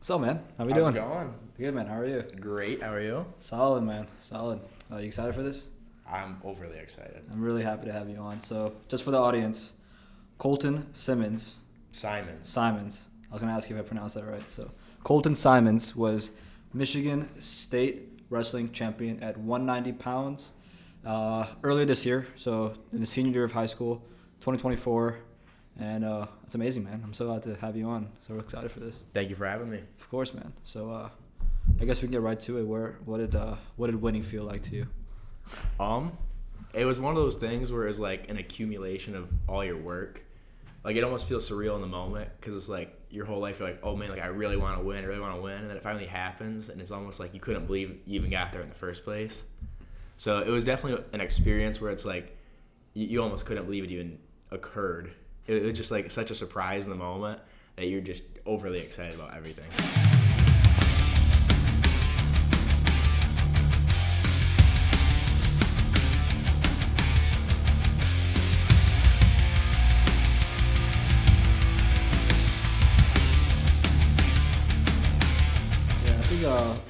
What's up, man? How we How's doing? it going? Good, man. How are you? Great. How are you? Solid, man. Solid. You excited for this? I'm overly excited. I'm really happy to have you on. So, just for the audience, Colton Symons. Symons. I was going to ask you if I pronounced that right. So, Colton Symons was Michigan State Wrestling Champion at 190 pounds earlier this year. So, in the senior year of high school, 2024. And it's amazing, man. I'm so glad to have you on. So, we're excited for this. Thank you for having me. Of course, man. So, I guess we can get right to it. What did winning feel like to you? It was one of those things where it's like an accumulation of all your work. Like, it almost feels surreal in the moment because it's like your whole life you're like, oh man, like I really want to win, and then it finally happens, and it's almost like you couldn't believe you even got there in the first place. So it was definitely an experience where it's like you almost couldn't believe it even occurred. It was just like such a surprise in the moment that you're just overly excited about everything.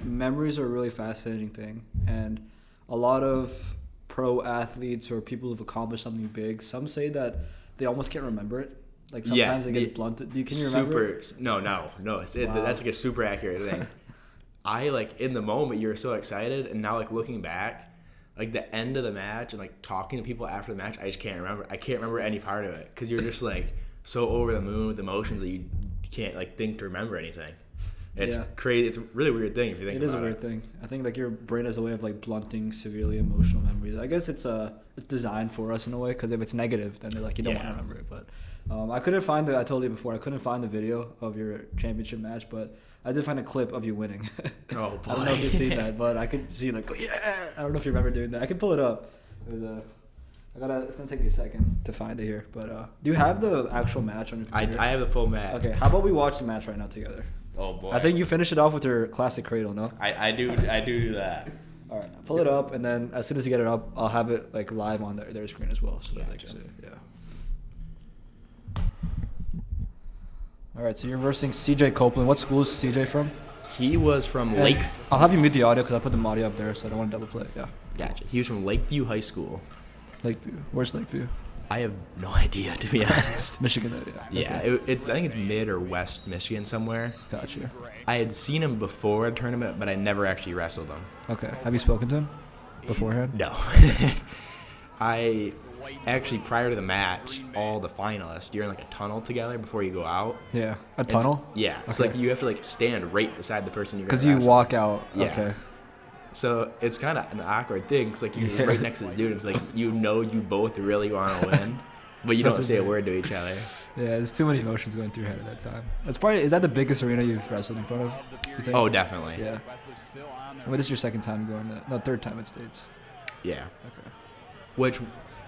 Memories are a really fascinating thing, and a lot of pro athletes or people who've accomplished something big, some say that they almost can't remember it. Like sometimes it gets blunted. Can you remember it? No. That's like a super accurate thing. I like in the moment you're so excited, and now like looking back, like the end of the match and like talking to people after the match, I just can't remember. I can't remember any part of it because you're just like so over the moon with emotions that you can't like think to remember anything. It's crazy. It's a really weird thing if you think about it. It is a weird thing. I think like your brain has a way of like blunting severely emotional memories. I guess it's designed for us in a way because if it's negative, then like you don't want to remember it. But I couldn't find I told you before, I couldn't find the video of your championship match, but I did find a clip of you winning. Oh boy. I don't know if you've seen that, but I could see like I don't know if you remember doing that. I can pull it up. It was it's gonna take me a second to find it here. But do you have the actual match on your computer? I have the full match. Okay, how about we watch the match right now together? Oh boy! I think you finish it off with your classic cradle, no? I do that. All right, pull it up, and then as soon as you get it up, I'll have it like live on their screen as well, so that they can see it. Yeah. All right, so you're versing CJ Copeland. What school is CJ from? He was from Lake. I'll have you mute the audio because I put the audio up there, so I don't want to double play. Yeah. Gotcha. He was from Lakeview High School. Lakeview. Where's Lakeview? I have no idea, to be honest. Michigan, yeah. Okay. I think it's mid or west Michigan somewhere. Gotcha. I had seen him before a tournament, but I never actually wrestled him. Okay. Have you spoken to him beforehand? No. I actually, prior to the match, all the finalists, you're in like a tunnel together before you go out. Yeah. A tunnel? It's like you have to like stand right beside the person you're going to wrestle. Because you walk out. Yeah. Okay. So it's kind of an awkward thing because like you're right next to this dude. It's like you both really want to win, but you don't say a word to each other. Yeah, there's too many emotions going through your head at that time. Is that the biggest arena you've wrestled in front of? You think? Oh, definitely. Yeah. Well, this is your second time going third time at States. Yeah. Okay. Which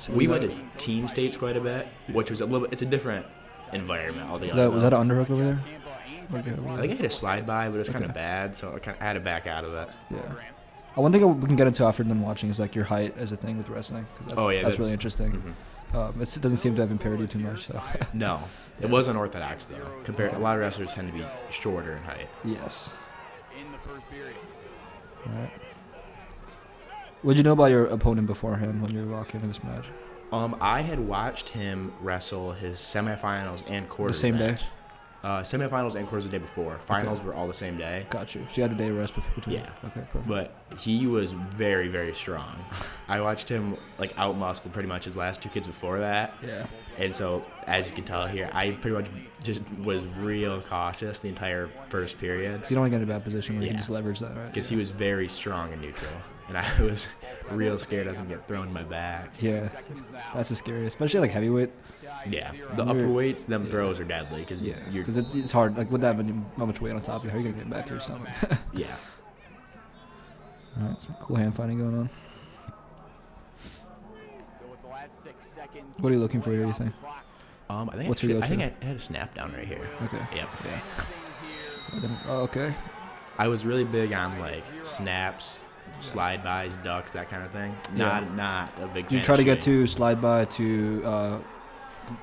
we went to team States quite a bit, which was it's a different environment altogether. Was that an underhook over there? I think I had a slide by, but it was kind of bad, so I had to back out of it. Yeah. One thing we can get into after them watching is like your height as a thing with wrestling. That's really interesting. Mm-hmm. It doesn't seem to have impaired you too much. So. No, it wasn't orthodox though. Compared, a lot of wrestlers tend to be shorter in height. Yes. All right. What did you know about your opponent beforehand when you were walking into this match? I had watched him wrestle his semifinals and quarters. The same day? Semifinals and quarters the day before. Finals were all the same day. Got you. So you had a day of rest between. Yeah. Okay, perfect. But he was very, very strong. I watched him like out-muscle pretty much his last two kids before that. Yeah. And so, as you can tell here, I pretty much just was real cautious the entire first period. Because you don't want to get in a bad position where you can just leverage that, right? Because he was very strong in neutral. And I was real scared I was going to get thrown in my back. Yeah. That's the scariest. Especially like heavyweight. Yeah, the upper weights, them throws are deadly because it's hard. Like with that much weight on top of you, how are you gonna get back to your stomach? Yeah. All right, some cool hand fighting going on. What are you looking for here? You think? I think I had a snap down right here. Okay. Yep. Yeah. Oh, okay. I was really big on like snaps, slide bys, ducks, that kind of thing. Not a big. Do you try to get to slide by to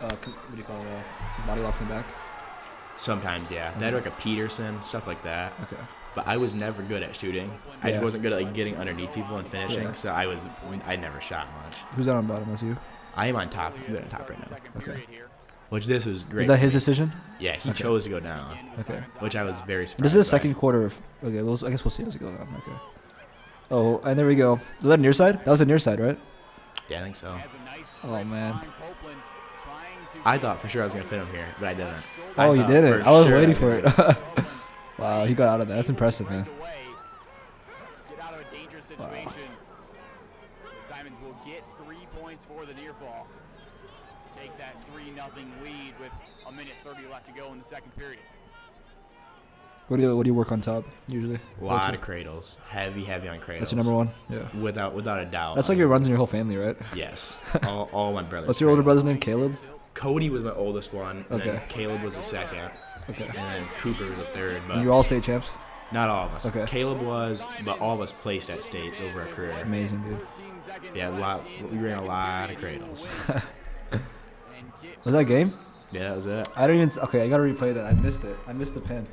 what do you call it? Body lock from the back? Sometimes, yeah. They had like a Peterson, stuff like that. Okay. But I was never good at shooting. I Yeah. wasn't good at like getting underneath people and finishing. Yeah. So I never shot much. Who's that on bottom? That's you. I am on top. I'm good on top right now. Okay. Which this was great. Is that his decision? Yeah, he Okay. chose to go down. Okay. Which I was very surprised. This is the by. second quarter of. Okay. Well, I guess we'll see as it goes on. Okay. Oh, and there we go. Was that near side? That was a near side, right? Yeah, I think so. Oh man. I thought for sure I was gonna fit him here, but I didn't. Oh, you thought didn't. for I was sure waiting for did. it. Wow, he got out of that. That's impressive, man. Get out of a dangerous situation. Symons will get 3 points for the near fall. Take that 3-0 lead with 1:30 left to go in the second period. What do you work on top usually? A lot of cradles, heavy on cradles. That's your number one. Yeah. Without a doubt. That's like your runs in your whole family, right? Yes, all my brothers. What's your older brother's name? Caleb. Cody was my oldest one, and Okay. then Caleb was the second, Okay. and then Cooper was the third. But And you're all state champs. not all of us. Okay. Caleb was, but all of us placed at states over our career. Amazing, dude. Yeah, we ran a lot of cradles. Was that a game? Yeah, that was it. I don't even. Okay, I gotta replay that. I missed it. I missed the pin.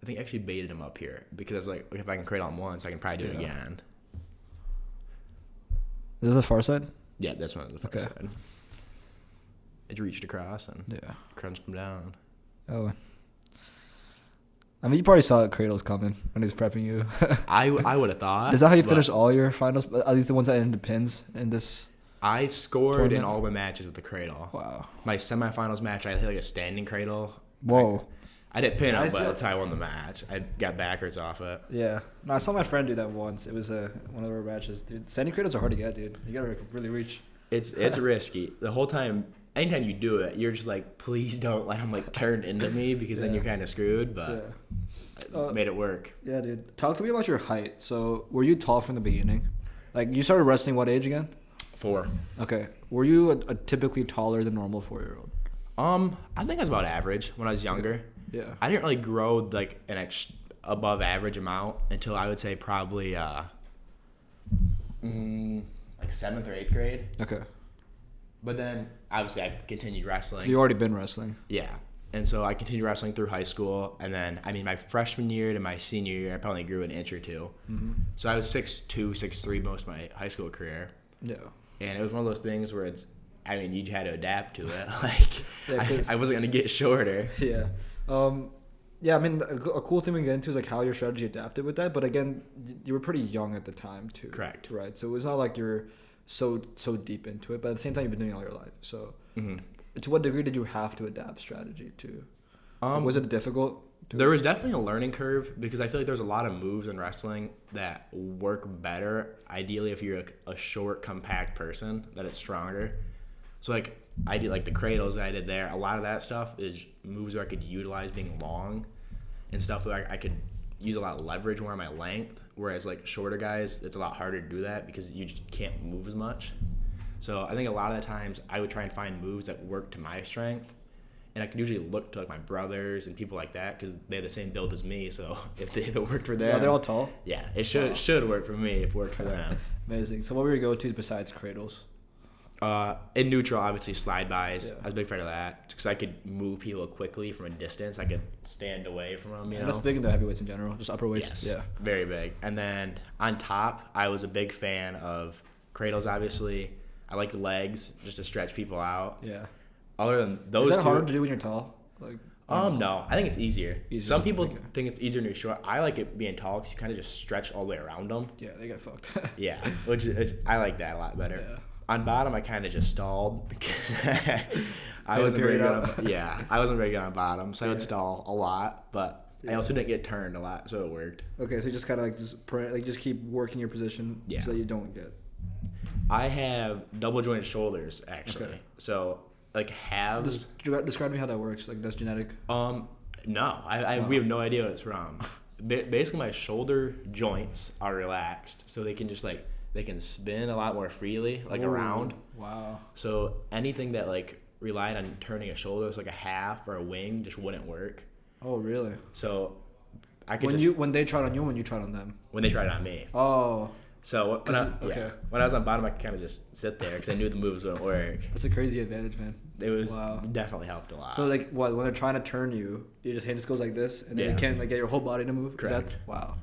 I think I actually baited him up here because I was like, if I can cradle him once, I can probably do it Yeah. again. Is this the far side? Yeah, this one the Okay. first side. It reached across and Yeah. crunched him down. Oh. I mean, you probably saw the cradles coming when he was prepping you. I would have thought. Is that how you but finish all your finals? At least the ones that ended pins in this. I scored in tournament? all my matches with the cradle. Wow. My semifinals match, I hit like a standing cradle. Whoa. I didn't pin I him, saw- but that's how I won the match. I got backwards off it. Yeah. No, I saw my friend do that once. It was one of our matches, dude. Standing cradles are hard to get, dude. You gotta really reach. It's risky. The whole time, anytime you do it, you're just like, please don't let him like turn into me because then Yeah. you're kind of screwed. But Yeah. I made it work. Yeah, dude. Talk to me about your height. So, were you tall from the beginning? Like, you started wrestling what age again? 4. Okay. Were you a typically taller than normal 4-year-old? I think I was about average when I was younger. Yeah. I didn't really grow like an above average amount until I would say probably like 7th or 8th grade. Okay. But then obviously I continued wrestling. So, you already been wrestling? Yeah. And so I continued wrestling through high school. And then, I mean, my freshman year to my senior year, I probably grew an inch or two. Mm-hmm. So I was 6'2", 6'3" most of my high school career. Yeah. And it was one of those things where you had to adapt to it. Like, Yeah, I wasn't going to get shorter. Yeah. Yeah, I mean, a cool thing we get into is like how your strategy adapted with that. But again, you were pretty young at the time too. Correct. Right. So it's not like you're so deep into it. But at the same time, you've been doing it all your life. So to what degree did you have to adapt strategy to? Was it difficult? There was definitely a learning curve because I feel like there's a lot of moves in wrestling that work better, ideally, if you're a short, compact person, that it's stronger. So, like, I did, like, the cradles that I did there. A lot of that stuff is moves where I could utilize being long and stuff where I could use a lot of leverage more on my length, whereas, like, shorter guys, it's a lot harder to do that because you just can't move as much. So, I think a lot of the times I would try and find moves that work to my strength. And I could usually look to like my brothers and people like that because they have the same build as me. So if it worked for them, Yeah, they're all tall. Yeah, it should work for me if it worked for them. Amazing. So what were your go-tos besides cradles? In neutral, obviously slide bys. Yeah. I was a big fan of that because I could move people quickly from a distance. I could stand away from them. You know, And that's big into heavyweights in general, just upper weights. Yes, Yeah. very big. And then on top, I was a big fan of cradles. Obviously, I liked legs just to stretch people out. Yeah. Other than those Is that two, hard to do when you're tall? Like. No, I think it's easier. Easier, Some people okay. think it's easier when you're short. I like it being tall because you kind of just stretch all the way around them. Yeah, they get fucked. Yeah, which I like that a lot better. Yeah. On bottom, I kind of just stalled because I Feel wasn't very period good. out. Yeah, I wasn't very good on bottom, so I would Yeah. stall a lot. But I Yeah. also didn't get turned a lot, so it worked. Okay, so you just kind of like just keep working your position Yeah. so that you don't get. I have double jointed shoulders actually, Okay. so like halves. Describe me how that works. Like that's genetic. No, we have no idea what it's from. Basically, my shoulder joints are relaxed, so they can just they can spin a lot more freely, like Ooh, around. Wow. So anything that like relied on turning a shoulder, so like a half or a wing, just wouldn't work. Oh really? So I could When they tried on you, when you tried on them. when they tried it on me. Oh. So when Okay. when I was on bottom, I could kind of just sit there because I knew the moves wouldn't work. That's a crazy advantage, man. It was Wow. definitely helped a lot. So like what when they're trying to turn you, your just hand just goes like this, and then Yeah. you can't like get your whole body to move. Is Correct. Wow.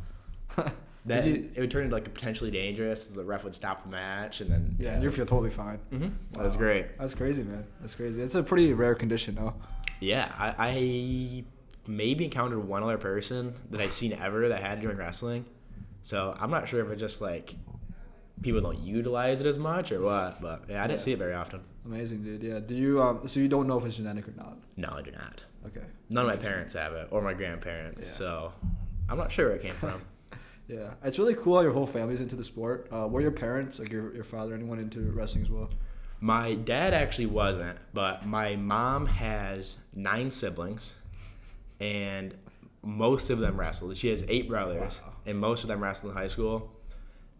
That Did you- it would turn into like potentially dangerous. The ref would stop the match, and then Yeah, and you feel totally fine. That was great. That's crazy, man. That's crazy. It's a pretty rare condition, though. Yeah, I maybe encountered one other person that I've seen ever that had it during wrestling. So I'm not sure if it's just like people don't utilize it as much or what, but yeah, I didn't see it very often. Amazing, dude. Yeah. Do you so you don't know if it's genetic or not? No, I do not. Okay. None of my parents have it or my grandparents, Yeah. so I'm not sure where it came from. Yeah, it's really cool how your whole family's into the sport. Were your parents, like your father, anyone into wrestling as well? My dad actually wasn't, but my mom has 9 siblings, and most of them wrestled. She has 8 brothers, Wow. and most of them wrestled in high school.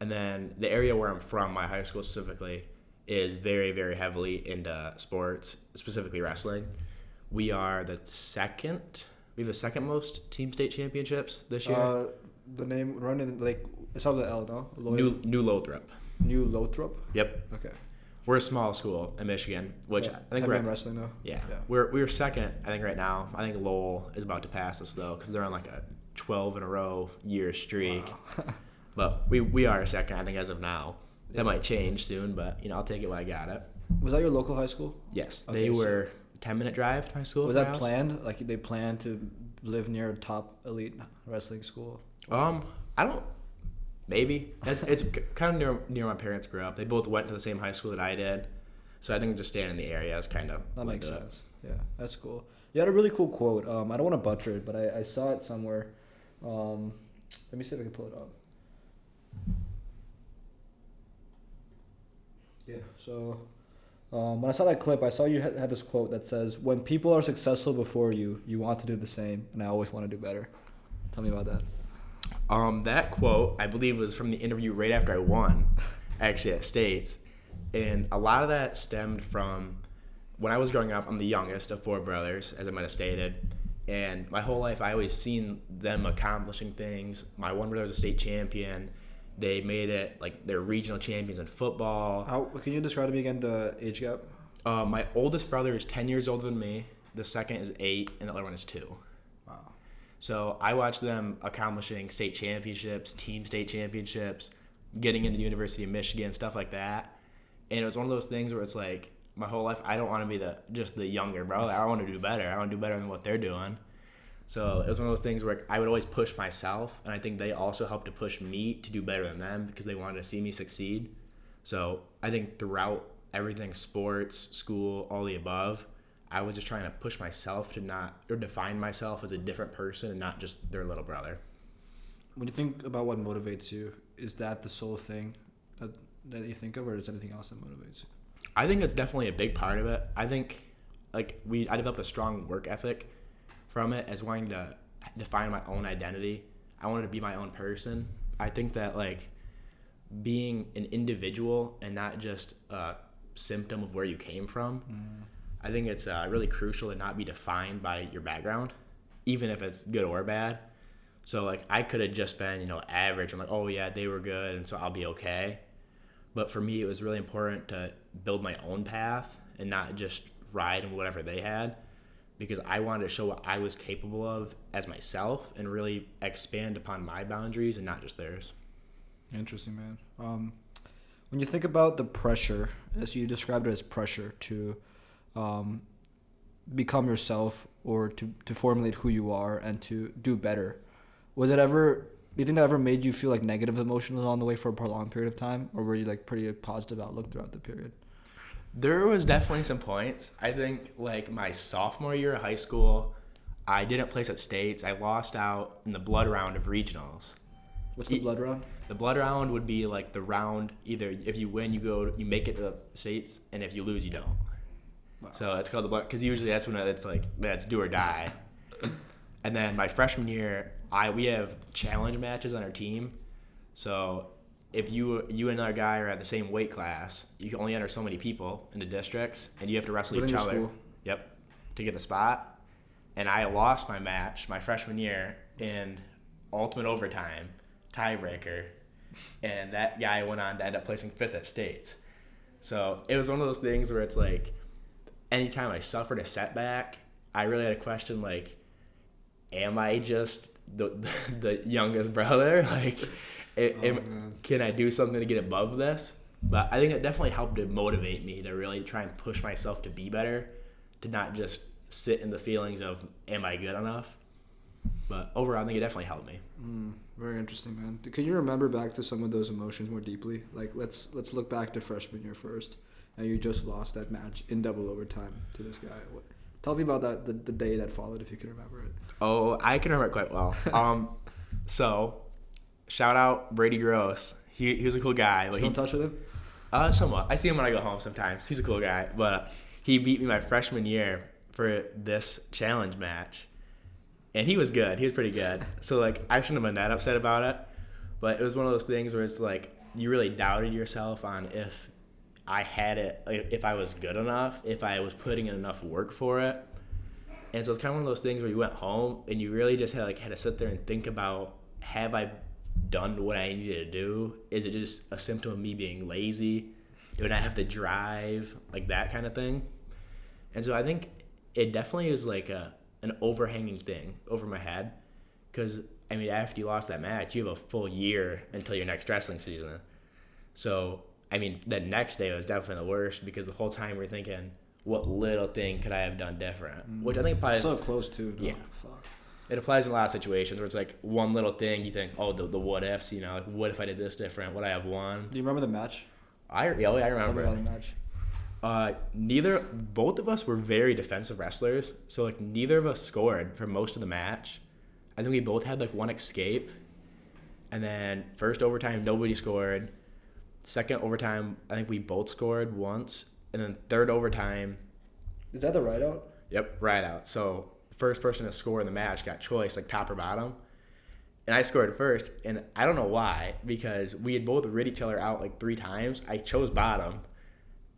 And then the area where I'm from, my high school specifically, is very, very heavily into sports, specifically wrestling. We are the second. We have the second most team state championships this year. The name running like it's on the L, no? New Lothrop. New Lothrop. Yep. Okay. We're a small school in Michigan, which Yeah. I think Heavy we're on wrestling though. Yeah. Yeah. We're second, I think, right now. I think Lowell is about to pass us, though, because they're on like a 12 in a row year streak. Wow. But we are second, I think, as of now. That might change soon, but, I'll take it while I got it. Was that your local high school? Yes. Okay, They so- were 10-minute drive to my school. Was from that my house. planned? Like they planned to live near a top elite wrestling school? I don't. Maybe it's kind of near my parents grew up. They both went to the same high school that I did, so I think just staying in the area is kind of That makes sense. Yeah, that's cool. You had a really cool quote. I don't want to butcher it, but I saw it somewhere. Let me see if I can pull it up. Yeah. So when I saw that clip, I saw you had this quote that says, "When people are successful before you, you want to do the same, and I always want to do better." Tell me about that. That quote, I believe, was from the interview right after I won, actually, at States. And a lot of that stemmed from when I was growing up. I'm the youngest of 4 brothers, as I might have stated. And my whole life, I always seen them accomplishing things. My one brother was a state champion. They made it, like, they're regional champions in football. How can you describe to me again the age gap? My oldest brother is 10 years older than me. The second is 8, and the other one is 2. Wow. So I watched them accomplishing state championships, team state championships, getting into the University of Michigan, stuff like that. And it was one of those things where it's like, my whole life, I don't want to be just the younger brother. I want to do better. I want to do better than what they're doing. So it was one of those things where I would always push myself, and I think they also helped to push me to do better than them because they wanted to see me succeed. So I think throughout everything, sports, school, all the above, I was just trying to push myself to not, or define myself as a different person and not just their little brother. When you think about what motivates you, is that the sole thing that you think of, or is there anything else that motivates you? I think it's definitely a big part of it. I think I developed a strong work ethic from it as wanting to define my own identity. I wanted to be my own person. I think that being an individual and not just a symptom of where you came from, I think it's really crucial to not be defined by your background, even if it's good or bad. So I could have just been, average. I'm like, oh yeah, they were good, and so I'll be okay. But for me, it was really important to build my own path and not just ride in whatever they had, because I wanted to show what I was capable of as myself and really expand upon my boundaries and not just theirs. Interesting, man. When you think about the pressure, as you described it as pressure to become yourself or to formulate who you are and to do better, do you think that ever made you feel like negative emotions on the way for a prolonged period of time, or were you pretty positive outlook throughout the period? There was definitely some points. I think my sophomore year of high school, I didn't place at states. I lost out in the blood round of regionals. What's the blood round? The blood round would be the round, either if you win, you make it to the states, and if you lose, you don't. Wow. So it's called the blood, because usually that's when it's that's do or die. And then my freshman year, we have challenge matches on our team. So if you and another guy are at the same weight class, you can only enter so many people into districts, and you have to wrestle Within each your other. school? Yep, to get the spot. And I lost my match my freshman year in ultimate overtime, tiebreaker. and that guy went on to end up placing 5th at states. So it was one of those things where it's like, anytime I suffered a setback, I really had to question, like, am I just the youngest brother? Like, can I do something to get above this? But I think it definitely helped to motivate me to really try and push myself to be better, to not just sit in the feelings of, am I good enough? But overall, I think it definitely helped me. Very interesting, man. Can you remember back to some of those emotions more deeply? Like, let's look back to freshman year first, and you just lost that match in double overtime to this guy. Tell me about that, the day that followed, if you can remember it. Oh, I can remember it quite well. So, shout out Brady Gross. He was a cool guy. Still in touch with him? Somewhat. I see him when I go home sometimes. He's a cool guy. But he beat me my freshman year for this challenge match. And he was good. He was pretty good. So, like, I shouldn't have been that upset about it. But it was one of those things where it's like, you really doubted yourself on if I had it, if I was good enough, if I was putting in enough work for it. And so it's kind of one of those things where you went home and you really just had to sit there and think about, have I done what I needed to do? Is it just a symptom of me being lazy? Do I have to drive? Like that kind of thing. And so I think it definitely is like an overhanging thing over my head. Because, I mean, after you lost that match, you have a full year until your next wrestling season. So, I mean, the next day was definitely the worst because the whole time we're thinking, what little thing could I have done different? Which I think applies. So close, too. No? Yeah. Fuck. It applies in a lot of situations where it's like one little thing you think, oh, the what ifs, you know, like what if I did this different? Would I have won? Do you remember the match? I remember. Tell me about the match. Both of us were very defensive wrestlers, so like neither of us scored for most of the match. I think we both had like one escape, and then first overtime nobody scored. Second overtime, I think we both scored once, and then third overtime. Is that the ride out? Yep, ride out. So first person to score in the match got choice, like top or bottom. And I scored first, and I don't know why, because we had both rid each other out like 3 times. I chose bottom,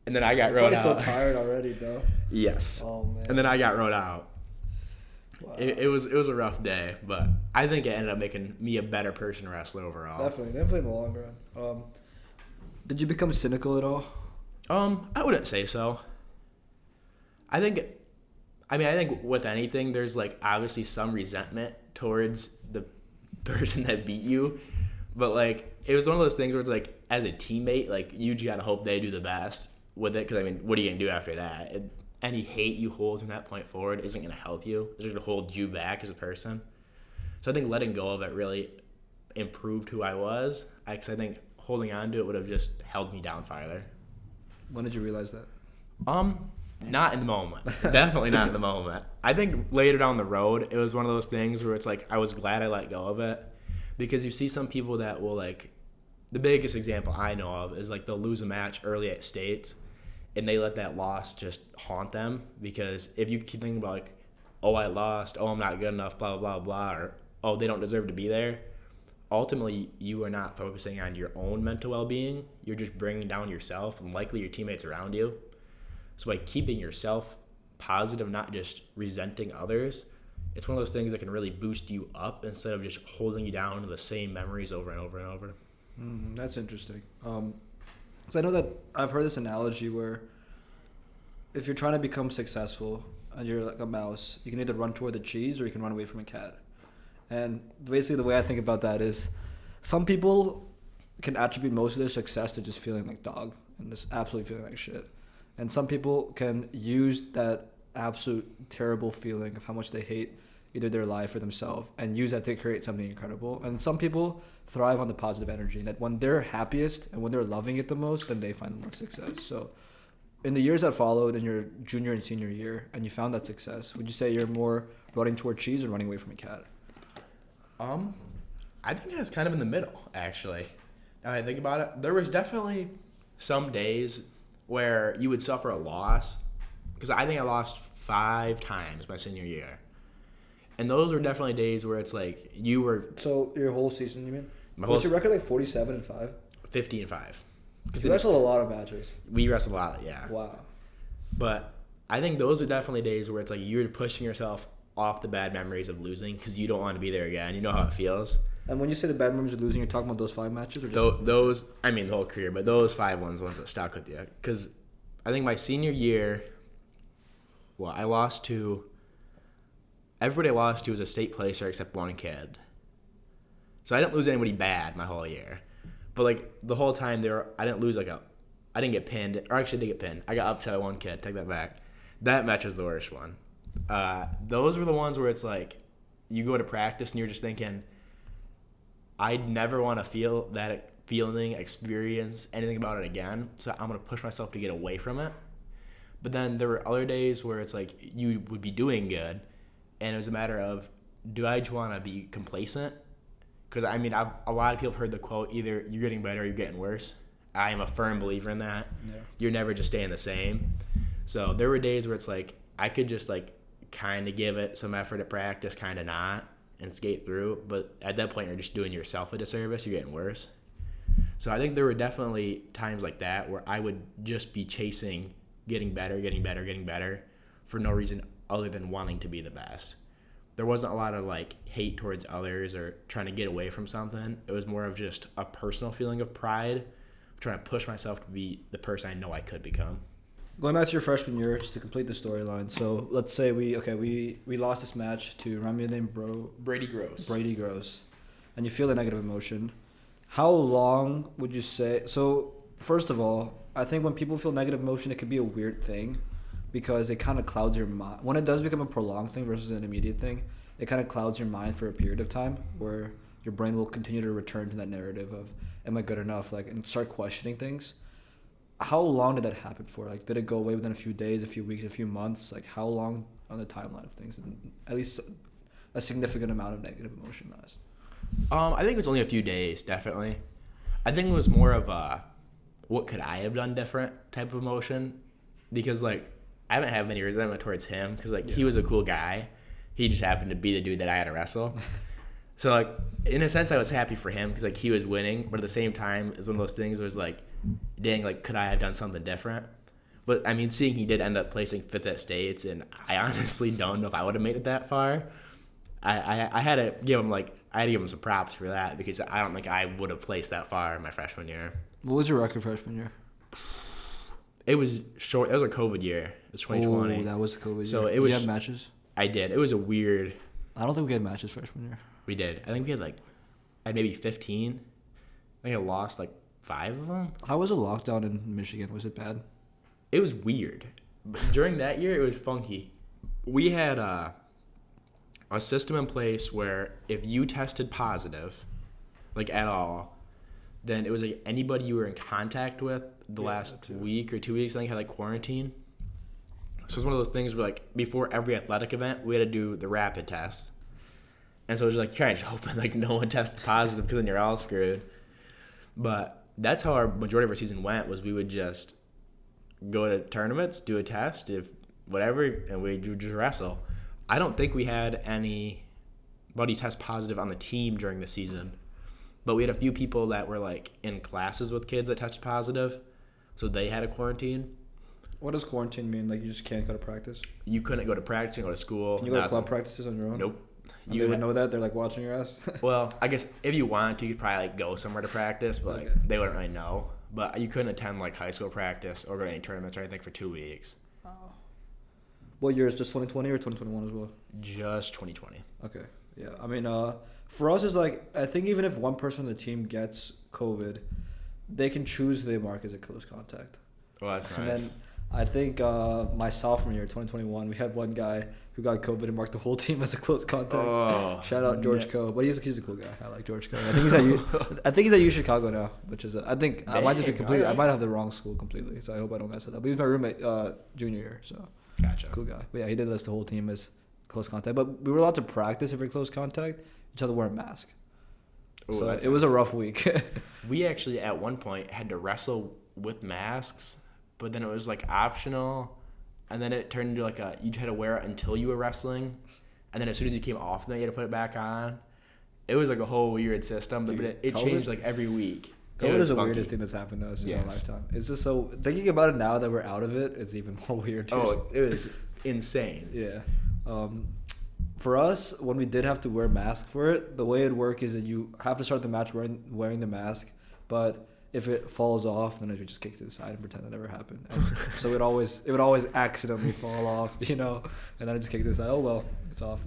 and then I got rode out. You're so tired already, bro. Yes. Oh, man. And then I got rode out. Wow. It was a rough day, but I think it ended up making me a better person wrestler overall. Definitely in the long run. Did you become cynical at all? I wouldn't say so. I think with anything, there's like obviously some resentment towards the person that beat you, but like it was one of those things where it's like as a teammate, like you just gotta hope they do the best with it, because I mean, what are you gonna do after that? Any hate you hold from that point forward isn't gonna help you. It's just gonna hold you back as a person. So I think letting go of it really improved who I was. Because I think holding on to it would have just held me down farther. When did you realize that? Not in the moment. Definitely not in the moment. I think later down the road, it was one of those things where it's like I was glad I let go of it, because you see some people that will like, the biggest example I know of is like they'll lose a match early at states and they let that loss just haunt them, because if you keep thinking about like, oh, I lost, oh, I'm not good enough, blah, blah, blah, or oh, they don't deserve to be there, ultimately you are not focusing on your own mental well-being. You're just bringing down yourself and likely your teammates around you. So by keeping yourself positive, not just resenting others, it's one of those things that can really boost you up instead of just holding you down to the same memories over and over and over. That's interesting. So I know that I've heard this analogy where if you're trying to become successful and you're like a mouse, you can either run toward the cheese or you can run away from a cat. And basically the way I think about that is some people can attribute most of their success to just feeling like dog and just absolutely feeling like shit. And some people can use that absolute terrible feeling of how much they hate either their life or themselves and use that to create something incredible. And some people thrive on the positive energy, that when they're happiest and when they're loving it the most, then they find more success. So in the years that followed in your junior and senior year and you found that success, would you say you're more running toward cheese or running away from a cat? I think I was kind of in the middle, actually. Now I think about it, there was definitely some days where you would suffer a loss, because I think I lost 5 times my senior year. And those were definitely days where it's like you were... So your whole season, you mean? What's your record, like 47-5? 50-5. You wrestled a lot of matches. We wrestled a lot, yeah. Wow. But I think those are definitely days where it's like you're pushing yourself off the bad memories of losing because you don't want to be there again. You know how it feels. And when you say the bad memories of losing, you're talking about those 5 matches, or just Those, I mean, the whole career, but those 5 ones that stuck with you. Because I think my senior year, I lost to, everybody I lost to was a state placer except one kid. So I didn't lose anybody bad my whole year. But, like, the whole time I didn't lose, like, I didn't get pinned. Or actually, I did get pinned. I got upset by one kid. Take that back. That match was the worst one. Those were the ones where it's like, you go to practice and you're just thinking, I'd never want to feel that feeling, experience anything about it again. So I'm going to push myself to get away from it. But then there were other days where it's like you would be doing good, and it was a matter of, do I just want to be complacent? Because, I mean, a lot of people have heard the quote, either you're getting better or you're getting worse. I am a firm believer in that. Yeah. You're never just staying the same. So there were days where it's like I could just, like, kind of give it some effort at practice, kind of not, and skate through. But at that point, you're just doing yourself a disservice. You're getting worse. So I think there were definitely times like that where I would just be chasing getting better for no reason other than wanting to be the best. There wasn't a lot of, like, hate towards others or trying to get away from something. It was more of just a personal feeling of pride, trying to push myself to be the person I know I could become. Going back to your freshman year, just to complete the storyline. So let's say we lost this match to, remind me of the name, Brady Gross. And you feel the negative emotion. How long would you say? So first of all, I think when people feel negative emotion, it could be a weird thing because it kind of clouds your mind. When it does become a prolonged thing versus an immediate thing, it kind of clouds your mind for a period of time where your brain will continue to return to that narrative of, am I good enough? Like, and start questioning things. How long did that happen for? Like, did it go away within a few days, a few weeks, a few months? Like, how long on the timeline of things? And at least a significant amount of negative emotion. I think it was only a few days, definitely. I think it was more of a, what could I have done different type of emotion? Because, like, I haven't had many resentment towards him because, like, he was a cool guy. He just happened to be the dude that I had to wrestle. So, like, in a sense, I was happy for him because, like, he was winning. But at the same time, it's one of those things where it's like, dang, like, could I have done something different? But, I mean, seeing he did end up placing 5th at States, and I honestly don't know if I would have made it that far. I had to give him some props for that because I don't think I would have placed that far in my freshman year. What was your record freshman year? It was short. It was a COVID year. It was 2020. Oh, that was a COVID year. So did you have matches? I did. It was a weird. I don't think we had matches freshman year. We did. I think we had I had maybe 15. I think I lost 5 of them. How was the lockdown in Michigan? Was it bad? It was weird. But during that year, it was funky. We had a system in place where if you tested positive, at all, then it was anybody you were in contact with the last week or 2 weeks, I think, had quarantine. So it's one of those things where before every athletic event, we had to do the rapid test. And so it was you're kind of hoping no one tested positive because then you're all screwed. But that's how our majority of our season went, was we would just go to tournaments, do a test, if whatever, and we would just wrestle. I don't think we had anybody test positive on the team during the season, but we had a few people that were in classes with kids that tested positive, so they had a quarantine. What does quarantine mean? You just can't go to practice? You couldn't go to practice, go to school. Can you go to club practices on your own? Nope. You would know that? They're watching your ass? Well, I guess if you wanted to, you could probably go somewhere to practice, but they wouldn't really know. But you couldn't attend high school practice or go to any tournaments or anything for 2 weeks. Oh. What year is just 2020 or 2021 as well? Just 2020. Okay. Yeah. I mean, for us, it's I think even if one person on the team gets COVID, they can choose who they mark as a close contact. Oh, that's nice. And then I think my sophomore year, 2021, we had one guy who got COVID and marked the whole team as a close contact. Oh, shout out George Coe, but he's a cool guy. I like George Coe. I think he's at U Chicago now, which is I might just be completely. I might have the wrong school completely, so I hope I don't mess it up. But he was my roommate junior year, so gotcha. Cool guy. But yeah, he did list the whole team as close contact, but we were allowed to practice if we're close contact. You just had to wear a mask. Ooh, so it was a rough week. We actually at one point had to wrestle with masks, but then it was optional. And then it turned into you had to wear it until you were wrestling. And then as soon as you came off, then you had to put it back on. It was a whole weird system, but it changed every week. COVID is the weirdest thing that's happened to us in our lifetime. It's just so, thinking about it now that we're out of it, it's even more weird too. Oh, it was insane. Yeah. For us, when we did have to wear masks for it, the way it worked is that you have to start the match wearing the mask, but if it falls off, then we just kick to the side and pretend that never happened. And so it would always accidentally fall off, and then I just kick to the side. Oh well, it's off.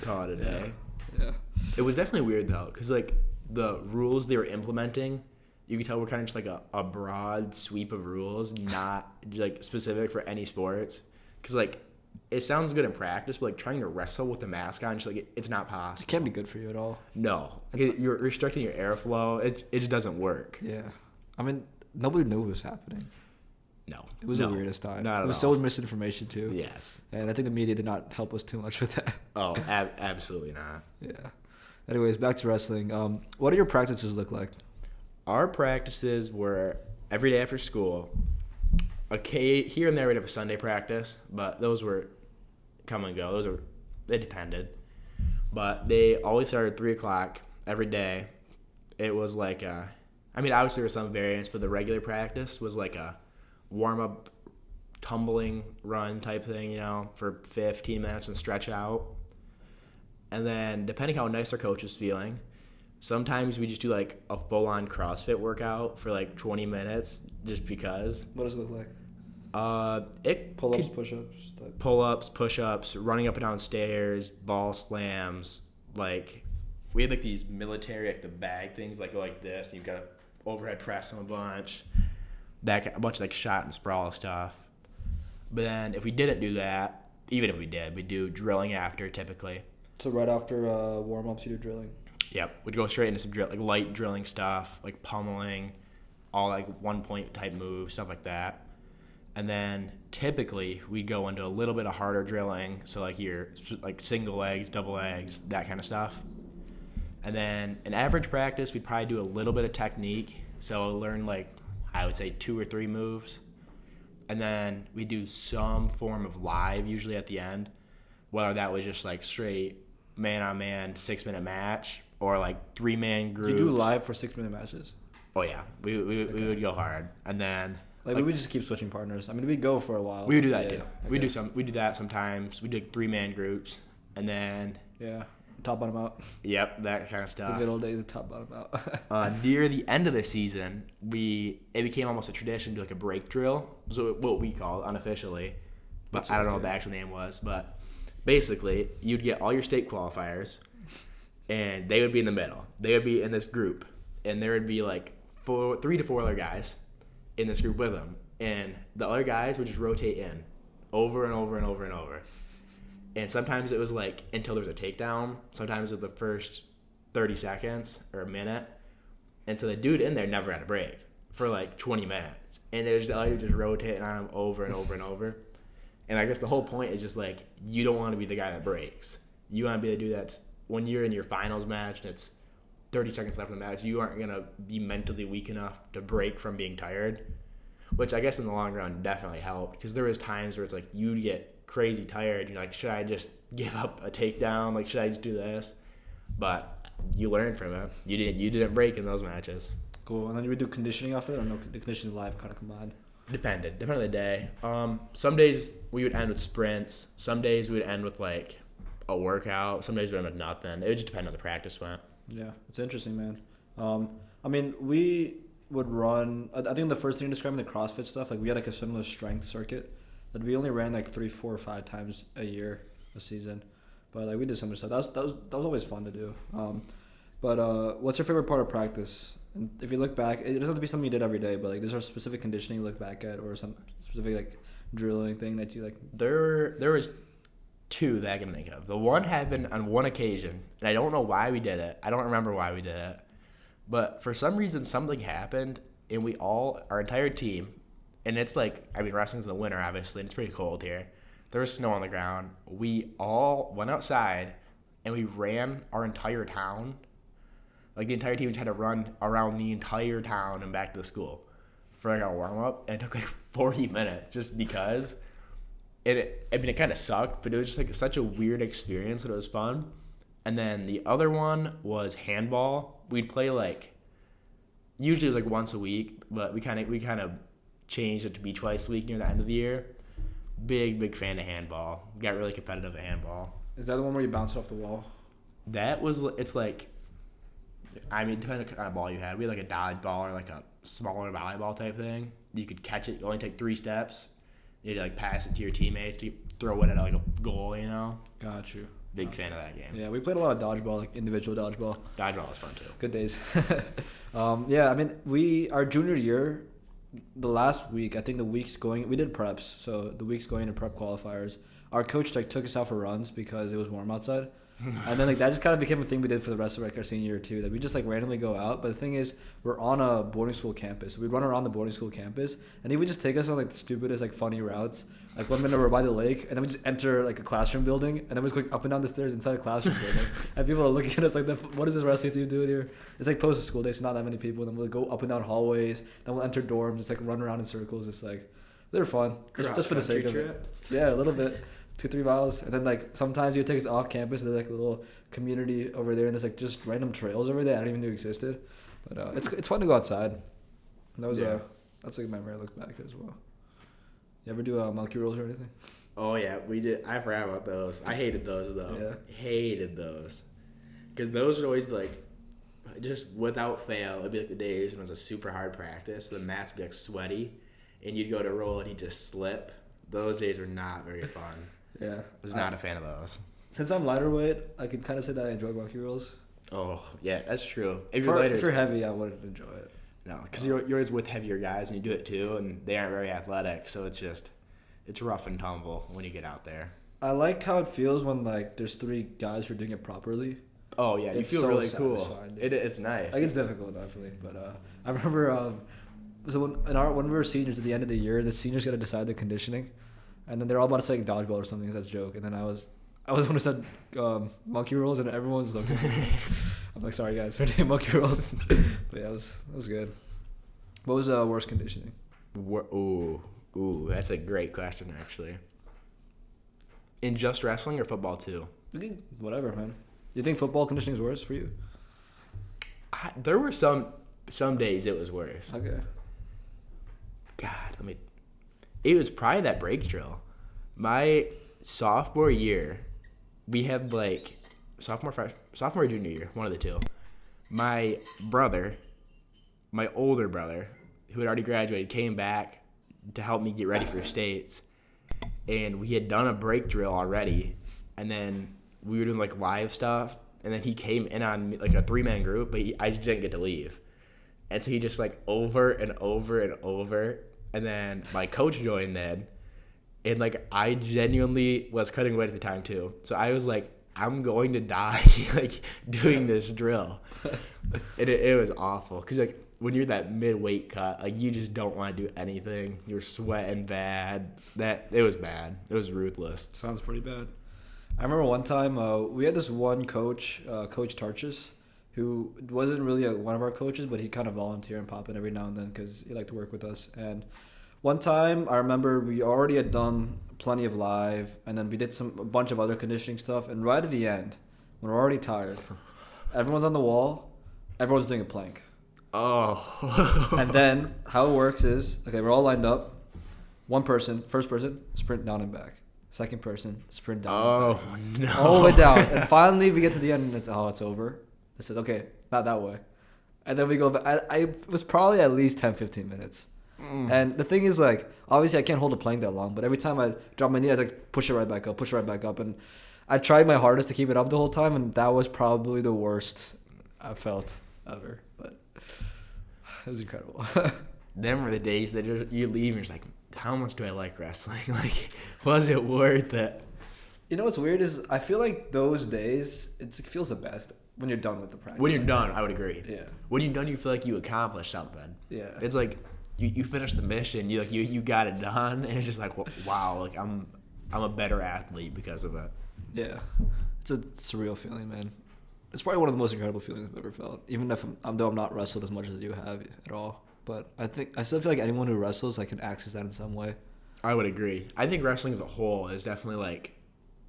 Call it a day. Yeah. It was definitely weird though, because like the rules they were implementing, you could tell were kind of just like a broad sweep of rules, not like specific for any sports. Because like it sounds good in practice, but like trying to wrestle with the mask on, just like it's not possible. It can't be good for you at all. No, you're restricting your airflow. It just doesn't work. Yeah, I mean nobody knew what was happening. No, it was the weirdest time. Not at all. It was so much misinformation too. Yes, and I think the media did not help us too much with that. Oh, absolutely not. Yeah. Anyways, back to wrestling. What do your practices look like? Our practices were every day after school. Okay, here and there we'd have a Sunday practice, but those were come and go. They depended. But they always started at 3 o'clock every day. It was like obviously there was some variance, but the regular practice was like a warm-up, tumbling run type thing, for 15 minutes and stretch out. And then depending how nice our coach was feeling, sometimes we just do like a full-on CrossFit workout for like 20 minutes just because. What does it look like? Pull-ups, push-ups? Pull-ups, push-ups, running up and down stairs, ball slams. Like, we had like these military, like the bag things, like go like this, and you've got to overhead press them a bunch. A bunch of like shot and sprawl stuff. But then if we didn't do that, even if we did, we'd do drilling after typically. So right after warm-ups, you do drilling? Yep. We'd go straight into some like light drilling stuff, like pummeling, all like one-point type moves, stuff like that. And then typically we'd go into a little bit of harder drilling, so like your like single legs, double legs, that kind of stuff. And then in average practice, we'd probably do a little bit of technique. So I'll learn like, I would say 2 or 3 moves. And then we do some form of live usually at the end, whether that was just like straight man-on-man 6-minute match or like 3-man groups. You do live for 6-minute matches? Oh yeah, we would go hard. And then we would just keep switching partners. I mean, we'd go for a while. We would do that too. Okay. We do that sometimes. We do like 3-man groups, and then top bottom out. Yep, that kind of stuff. The good old days of top bottom out. Near the end of the season, it became almost a tradition to do like a break drill. So what we call it unofficially, but I don't know what the actual name was. But basically, you'd get all your state qualifiers, and they would be in the middle. They would be in this group, and there would be like 3 to 4 other guys in this group with them, and the other guys would just rotate in over and over and over and over. And sometimes it was like until there was a takedown. Sometimes it was the first 30 seconds or a minute. And so the dude in there never had a break for like 20 minutes. And it was just rotating on him over and over and over. And I guess the whole point is just like, you don't want to be the guy that breaks. You want to be the dude that's, when you're in your finals match and it's 30 seconds left in the match, you aren't going to be mentally weak enough to break from being tired. Which I guess in the long run definitely helped. Because there was times where it's like, you'd get crazy tired. You're like, should I just give up a takedown? Like, should I just do this? But you learned from it. You didn't break in those matches. Cool. And then you would do conditioning off it, or no? The conditioning live kind of combined. Depended on the day. Some days we would end with sprints. Some days we would end with like a workout. Some days we would end with nothing. It would just depend on the practice went. Yeah, it's interesting, man. I mean, we would run. I think the first thing you described in the CrossFit stuff, like we had like a similar strength circuit. That we only ran like 3, 4, or 5 times a year, a season, but like we did some stuff. That was always fun to do. But what's your favorite part of practice? And if you look back, it doesn't have to be something you did every day, but like, is there a specific conditioning you look back at, or some specific like drilling thing that you like? There was 2 that I can think of. The one happened on one occasion, and I don't know why we did it. I don't remember why we did it, but for some reason something happened, and our entire team. And it's like, I mean, wrestling's in the winter, obviously, and it's pretty cold here. There was snow on the ground. We all went outside, and we ran our entire town. Like, the entire team just had to run around the entire town and back to the school for, like, our warm-up. And it took, like, 40 minutes just because. And it kind of sucked, but it was just, like, such a weird experience that it was fun. And then the other one was handball. We'd play, like, usually it was, like, once a week, but we kind of changed it to be twice a week near the end of the year. Big fan of handball. Got really competitive at handball. Is that the one where you bounce it off the wall? It's like, I mean, depending on the kind of ball you had. We had like a dodgeball or like a smaller volleyball type thing. You could catch it. You only take 3 steps. You like pass it to your teammates to throw it at like a goal, you know? Got you. Big fan of that game. Yeah, we played a lot of dodgeball, like individual dodgeball. Dodgeball was fun too. Good days. Yeah, I mean, our junior year, the last week, I think we did preps. So the weeks going into prep qualifiers, our coach like took us out for runs because it was warm outside. And then like that just kind of became a thing we did for the rest of like our senior year too. That we just like randomly go out. But the thing is, we're on a boarding school campus. We'd run around the boarding school campus, and he would just take us on like the stupidest like funny routes. Like one minute we're by the lake, and then we just enter like a classroom building, and then we're just going up and down the stairs inside a classroom building. And people are looking at us like, "What is this wrestling team doing here?" It's like post school day, so not that many people. And then we'll go up and down hallways. Then we'll enter dorms. It's like run around in circles. It's like they're fun, just for the sake of it. Yeah, a little bit. 2-3 miles, and then like sometimes you take us off campus. There's like a little community over there, and there's like just random trails over there I didn't even know existed. But it's fun to go outside. And that was that's like a memory I look back as well. You ever do monkey rolls or anything? Oh yeah, we did. I forgot about those. I hated those though. Yeah. Hated those, because those were always like, just without fail, it'd be like the days when it was a super hard practice. The mats would be like sweaty, and you'd go to roll and he'd just slip. Those days were not very fun. Yeah. I was not a fan of those. Since I'm lighter weight, I can kind of say that I enjoy monkey rolls. Oh, yeah, that's true. If you're heavy, I wouldn't enjoy it. No, because you're always with heavier guys and you do it too, and they aren't very athletic, so it's rough and tumble when you get out there. I like how it feels when like there's 3 guys who are doing it properly. Oh yeah, you feel so really cool. It's nice. Like it's difficult, definitely, but I remember so when we were seniors at the end of the year, the seniors got to decide the conditioning. And then they're all about to say like, dodgeball or something as a joke. And then I was one who said monkey rolls, and everyone's looking at me. I'm like, sorry guys, we're doing monkey rolls. But yeah, it was good. What was worst conditioning? Ooh, that's a great question actually. In just wrestling or football too? Whatever, man. You think football conditioning is worse for you? There were some days it was worse. Okay. God, it was probably that break drill. My sophomore year, we had like sophomore, junior year, one of the two. My brother, my older brother, who had already graduated, came back to help me get ready for states, and we had done a break drill already, and then we were doing like live stuff, and then he came in on like a 3-man group, but I just didn't get to leave, and so he just like over and over and over. And then my coach joined in, and like I genuinely was cutting weight at the time too. So I was like, I'm going to die like doing this drill. It was awful because like when you're that mid-weight cut, like you just don't want to do anything. You're sweating bad. It was bad. It was ruthless. Sounds pretty bad. I remember one time we had this one coach, Coach Tarchis, who wasn't really one of our coaches, but he kind of volunteered and pop in every now and then because he liked to work with us. And one time, I remember we already had done plenty of live, and then we did a bunch of other conditioning stuff. And right at the end, when we're already tired, everyone's on the wall, everyone's doing a plank. Oh. And then how it works is, okay, we're all lined up. First person, sprint down and back. Second person, sprint down and back. No. All the way down. And finally, we get to the end, and it's over. I said, okay, not that way. And then we go back. It was probably at least 10-15 minutes. And the thing is, like, obviously I can't hold a plank that long, but every time I drop my knee, I like push it right back up. And I tried my hardest to keep it up the whole time, and that was probably the worst I felt ever. But it was incredible. Them were the days that you leave and you're just like, how much do I like wrestling? Like, was it worth it? You know what's weird is I feel like those days, it feels the best when you're done with the practice. When you're done, I would agree. Yeah. When you're done, you feel like you accomplished something. Yeah. It's like you finished the mission. You got it done, and it's just like, wow, like I'm a better athlete because of it. Yeah. It's a surreal feeling, man. It's probably one of the most incredible feelings I've ever felt. Even if I'm not wrestled as much as you have at all. But I still feel like anyone who wrestles, I can access that in some way. I would agree. I think wrestling as a whole is definitely like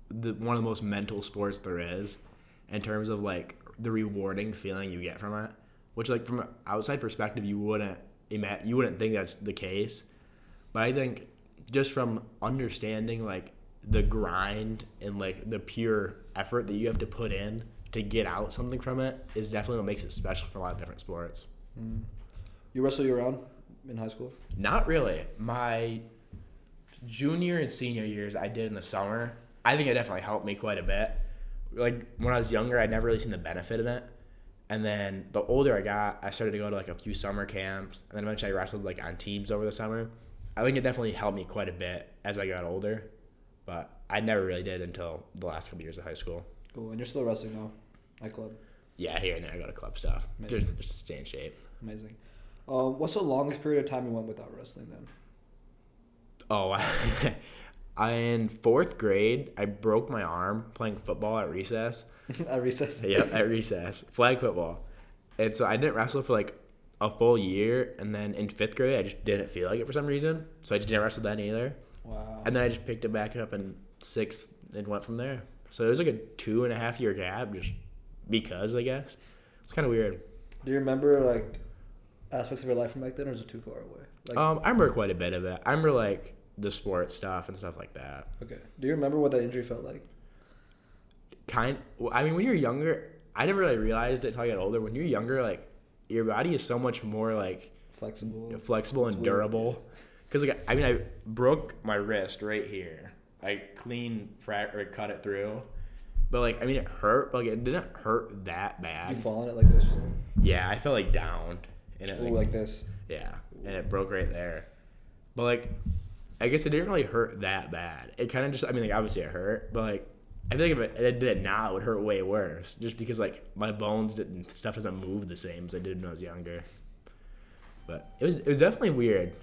one of the most mental sports there is, in terms of like the rewarding feeling you get from it. Which, like, from an outside perspective, you wouldn't think that's the case. But I think just from understanding like the grind and like the pure effort that you have to put in to get out something from it is definitely what makes it special for a lot of different sports. You wrestle year-round in high school? Not really. My junior and senior years I did in the summer. I think it definitely helped me quite a bit. Like when I was younger, I'd never really seen the benefit in it. And then the older I got, I started to go to like a few summer camps, and then eventually I wrestled like on teams over the summer. I think it definitely helped me quite a bit as I got older, but I never really did until the last couple years of high school. Cool. And you're still wrestling now at club? Yeah, here and there I go to club stuff. Amazing. Just to stay in shape. Amazing. What's the longest period of time you went without wrestling then? Oh, in 4th grade, I broke my arm playing football at recess. At recess? Yeah, at recess. Flag football. And so I didn't wrestle for like a full year. And then in 5th grade, I just didn't feel like it for some reason. So I just didn't wrestle then either. Wow. And then I just picked it back up in 6th and went from there. So it was like a 2.5 year gap just because, I guess. It's kind of weird. Do you remember like aspects of your life from back then, or is it too far away? Like, I remember quite a bit of it. I remember like the sports stuff and stuff like that. Okay. Do you remember what that injury felt like? I mean, when you're younger, I never really realized it until I got older. When you're younger, like your body is so much more like flexible and durable. Because like I broke my wrist right here. I cut it through. But like I mean, it hurt. But like it didn't hurt that bad. Did you fall on it like this? Yeah, I fell like down, and it like this. Yeah, and it broke right there. But like, I guess it didn't really hurt that bad. It kind of just, I mean, like obviously it hurt, but like, I think if it did it now, it would hurt way worse. Just because like my bones stuff doesn't move the same as I did when I was younger. But it was definitely weird,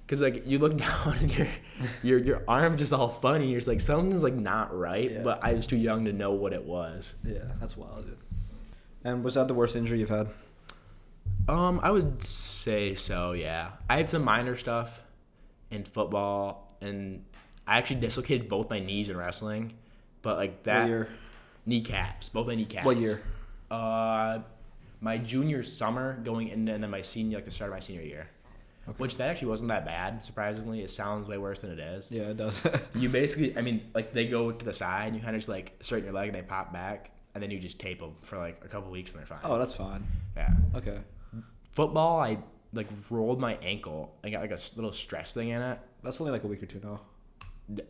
cause like you look down and your arm just all funny. You're just like something's like not right. Yeah. But I was too young to know what it was. Yeah, that's wild, dude. And was that the worst injury you've had? I would say so. Yeah, I had some minor stuff in football, and I actually dislocated both my knees in wrestling. But like that, what year? Kneecaps, both my kneecaps. What year? My junior summer going into, and then my senior, like the start of my senior year. Okay. Which that actually wasn't that bad. Surprisingly, it sounds way worse than it is. Yeah, it does. You basically, I mean, like they go to the side, and you kind of just like straighten your leg, and they pop back, and then you just tape them for like a couple weeks, and they're fine. Oh, that's fine. Yeah. Okay. Football, I like rolled my ankle. I got like a little stress thing in it. That's only like a week or two now.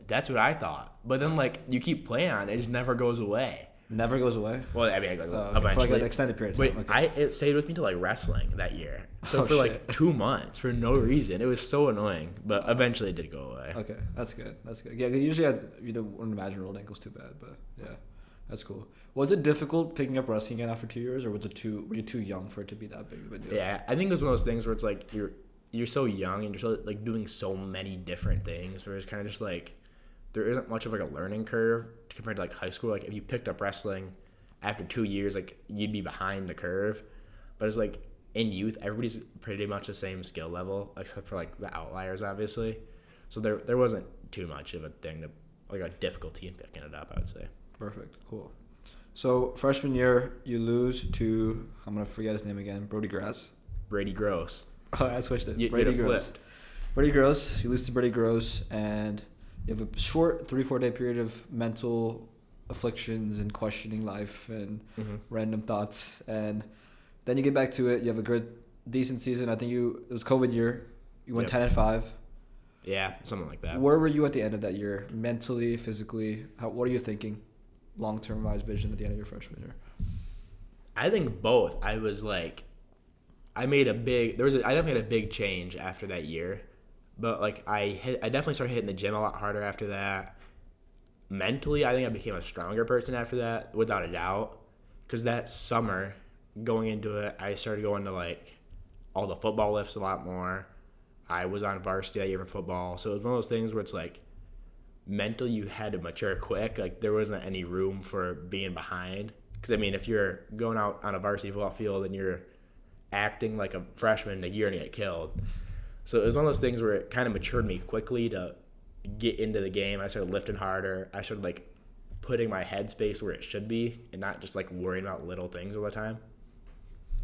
That's what I thought. But then like you keep playing on it, just never goes away. Never goes away? Well, I mean, eventually. For like an extended period of time. But it stayed with me till like wrestling that year. So for like 2 months for no reason. It was so annoying. But eventually it did go away. Okay, that's good. Yeah, usually you wouldn't imagine rolled ankles too bad, but yeah, that's cool. Was it difficult picking up wrestling again after 2 years, or were you too young for it to be that big of a deal? Yeah, I think it was one of those things where it's like you're so young and you're so like doing so many different things where it's kind of just like there isn't much of like a learning curve compared to like high school. Like if you picked up wrestling after 2 years, like you'd be behind the curve. But it's like in youth, everybody's pretty much the same skill level except for like the outliers, obviously. So there wasn't too much of a thing to like a difficulty in picking it up, I would say. Perfect, cool. So freshman year, you lose to, I'm gonna forget his name again, Brody Gross. Oh, I switched it. Brady Gross. Brady Gross. You lose to Brady Gross, and you have a short 3-4 day period of mental afflictions and questioning life and random thoughts, and then you get back to it. You have a good, decent season. I think it was COVID year. You went 10-5. Yeah, something like that. Where were you at the end of that year, mentally, physically? What are you thinking, long-term wise vision at the end of your freshman year? I think both. I was like, I definitely made a big change after that year, but like I definitely started hitting the gym a lot harder after that. Mentally, I think I became a stronger person after that, without a doubt, because that summer going into it, I started going to like all the football lifts a lot more. I was on varsity that year for football, so it was one of those things where it's like mentally you had to mature quick. Like there wasn't any room for being behind, because I mean if you're going out on a varsity football field and you're acting like a freshman a year and you get killed. So it was one of those things where it kind of matured me quickly to get into the game. I started lifting harder. I started like putting my headspace where it should be and not just like worrying about little things all the time.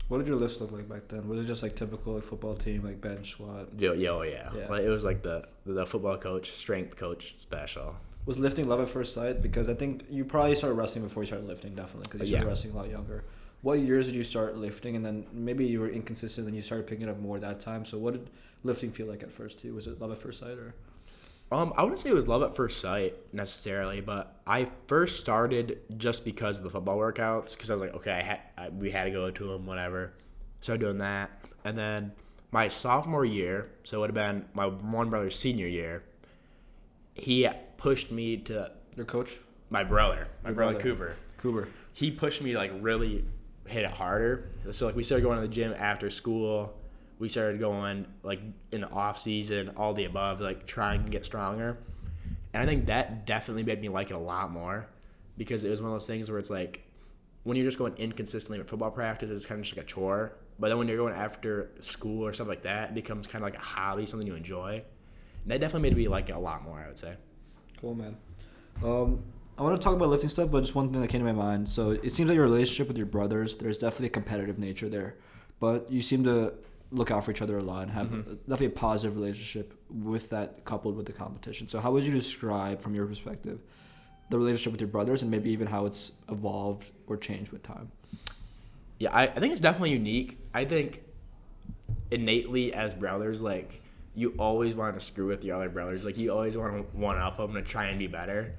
What did your lifts look like back then? Was it just like typical like, football team, like bench, squat? Yeah. Like, it was like the football coach, strength coach special. Was lifting love at first sight? Because I think you probably started wrestling before you started lifting, definitely, because you started wrestling a lot younger. What years did you start lifting? And then maybe you were inconsistent and you started picking it up more that time. So what did lifting feel like at first too? Was it love at first sight or? I wouldn't say it was love at first sight necessarily, but I first started just because of the football workouts. Because I was like, okay, we had to go to them, whatever. Started doing that, and then my sophomore year, so it would have been my one brother's senior year. He pushed me to Your coach? my brother brother. Cooper. He pushed me to like really hit it harder. So like we started going to the gym after school. We started going like in the off season, all the above, like trying to get stronger. And I think that definitely made me like it a lot more because it was one of those things where it's like when you're just going inconsistently with football practice, it's kind of just like a chore. But then when you're going after school or stuff like that, it becomes kind of like a hobby, something you enjoy. And that definitely made me like it a lot more, I would say. Cool, man. I want to talk about lifting stuff, but just one thing that came to my mind. So it seems like your relationship with your brothers, there's definitely a competitive nature there. But you seem to look out for each other a lot and have definitely a positive relationship with that coupled with the competition. So how would you describe, from your perspective, the relationship with your brothers and maybe even how it's evolved or changed with time? Yeah, I think it's definitely unique. I think innately as brothers, like, you always want to screw with the other brothers. Like, you always want to one-up them to try and be better.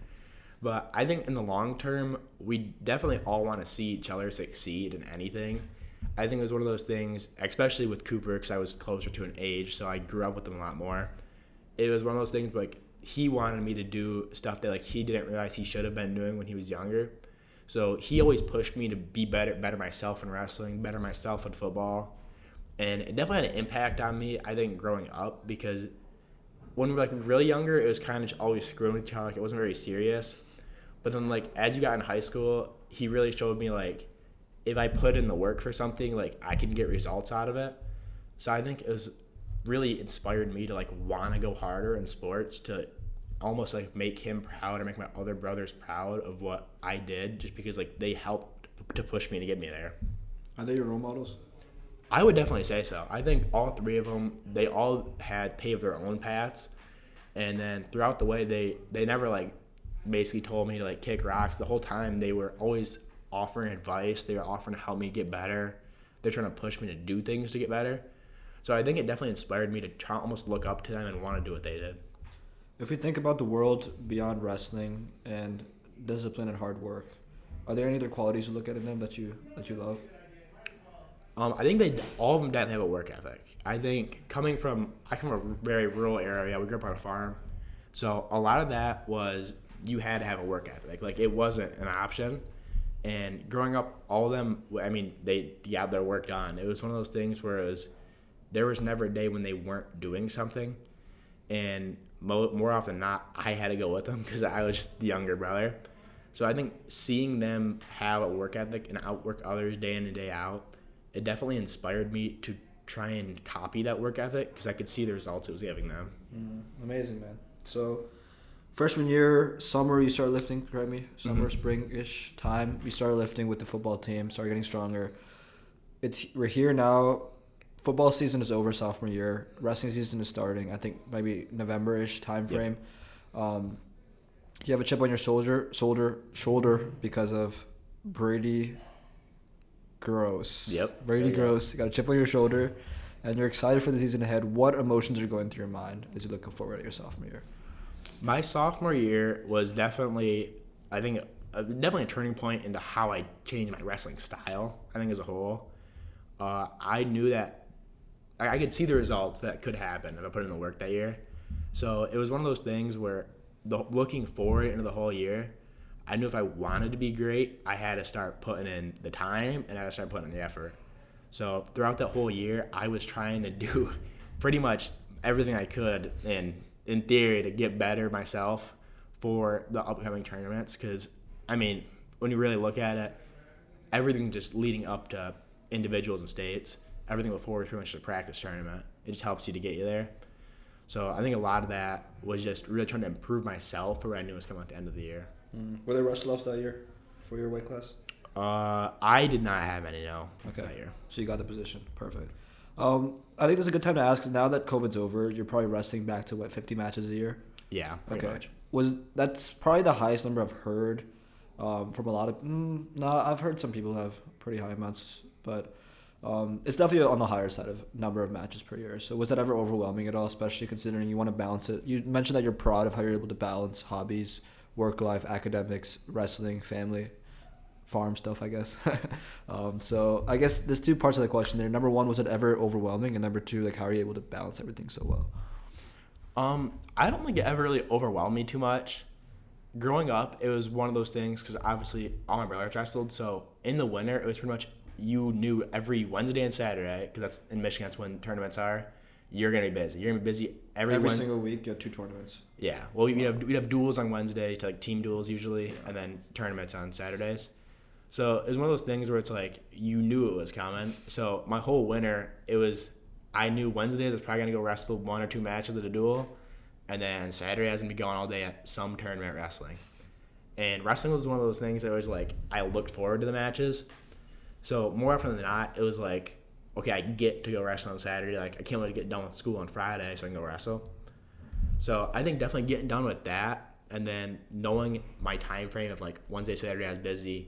But I think in the long term, we definitely all want to see each other succeed in anything. I think it was one of those things, especially with Cooper, because I was closer to an age, so I grew up with him a lot more. It was one of those things, like, he wanted me to do stuff that, like, he didn't realize he should have been doing when he was younger. So he always pushed me to be better myself in wrestling, better myself in football. And it definitely had an impact on me, I think, growing up, because when we were, like, really younger, it was kind of just always screwing with each other. Like, it wasn't very serious. But then, like, as you got in high school, he really showed me, like, if I put in the work for something, like, I can get results out of it. So I think it was really inspired me to, like, want to go harder in sports, to almost, like, make him proud or make my other brothers proud of what I did, just because, like, they helped to push me to get me there. Are they your role models? I would definitely say so. I think all three of them, they all had paved their own paths. And then throughout the way, they never, like, basically told me to, like, kick rocks. The whole time they were always offering advice. They were offering to help me get better. They're trying to push me to do things to get better. So I think it definitely inspired me to try almost look up to them and want to do what they did. If we think about the world beyond wrestling and discipline and hard work, are there any other qualities you look at in them that you love? I think all of them definitely have a work ethic. I think I come from a very rural area. We grew up on a farm. So a lot of that was you had to have a work ethic. Like, it wasn't an option. And growing up, all of them, I mean, they got their work done. It was one of those things where there was never a day when they weren't doing something. And more often than not, I had to go with them because I was just the younger brother. So I think seeing them have a work ethic and outwork others day in and day out, it definitely inspired me to try and copy that work ethic because I could see the results it was giving them. Amazing, man. So freshman year, summer, you started lifting, correct me? Summer, spring-ish time, you started lifting with the football team, started getting stronger. We're here now. Football season is over sophomore year. Wrestling season is starting, I think maybe November-ish time frame. Yep. You have a chip on your shoulder because of Brady Gross. Yep. Brady Gross. You got a chip on your shoulder, and you're excited for the season ahead. What emotions are going through your mind as you're looking forward at your sophomore year? My sophomore year was definitely, I think, definitely a turning point into how I changed my wrestling style, I think, as a whole. I knew that I could see the results that could happen if I put in the work that year. So it was one of those things where looking forward into the whole year, I knew if I wanted to be great, I had to start putting in the time and I had to start putting in the effort. So throughout that whole year, I was trying to do pretty much everything I could in theory to get better myself for the upcoming tournaments. Because, I mean, when you really look at it, everything just leading up to individuals and states, everything before is pretty much a practice tournament. It just helps you to get you there. So I think a lot of that was just really trying to improve myself for what I knew was coming at the end of the year. Were there Wrestle-Offs that year for your weight class? I did not have any, no, Okay. that year. So you got the position. Perfect. I think this is a good time to ask, now that COVID's over, you're probably wrestling back to, 50 matches a year? Yeah, pretty much. that's probably the highest number I've heard from a lot of. No, I've heard some people have pretty high amounts, but it's definitely on the higher side of number of matches per year. So was that ever overwhelming at all, especially considering you want to balance it? You mentioned that you're proud of how you're able to balance hobbies, work life, academics, wrestling, family, farm stuff, I guess. So I guess there's two parts of the question there. Number one, was it ever overwhelming? And number two, like, how are you able to balance everything so well? I don't think it ever really overwhelmed me too much. Growing up, it was one of those things because obviously all my brothers wrestled. So in the winter, it was pretty much you knew every Wednesday and Saturday, because that's in Michigan, that's when tournaments are. You're gonna be busy. You're gonna be busy every single week. You have 2 tournaments. Yeah. Well, we'd have duels on Wednesday, to like team duels usually, and then tournaments on Saturdays. So it was one of those things where it's like you knew it was coming. So my whole winter, I knew Wednesdays I was probably gonna go wrestle 1 or 2 matches at a duel, and then Saturday I was gonna be going all day at some tournament wrestling. And wrestling was one of those things that was like I looked forward to the matches. So more often than not, it was like, okay, I get to go wrestle on Saturday. Like I can't wait to get done with school on Friday so I can go wrestle. So I think definitely getting done with that, and then knowing my time frame of like Wednesday, Saturday I was busy,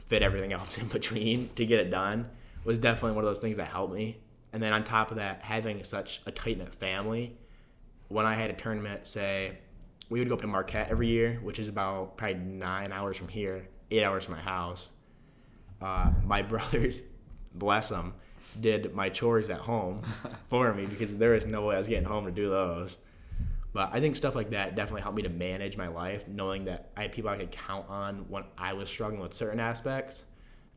fit everything else in between to get it done was definitely one of those things that helped me. And then on top of that, having such a tight-knit family, when I had a tournament, say, we would go up to Marquette every year, which is about probably 9 hours from here, 8 hours from my house. My brothers, bless them, did my chores at home for me because there is no way I was getting home to do those. But I think stuff like that definitely helped me to manage my life, knowing that I had people I could count on when I was struggling with certain aspects,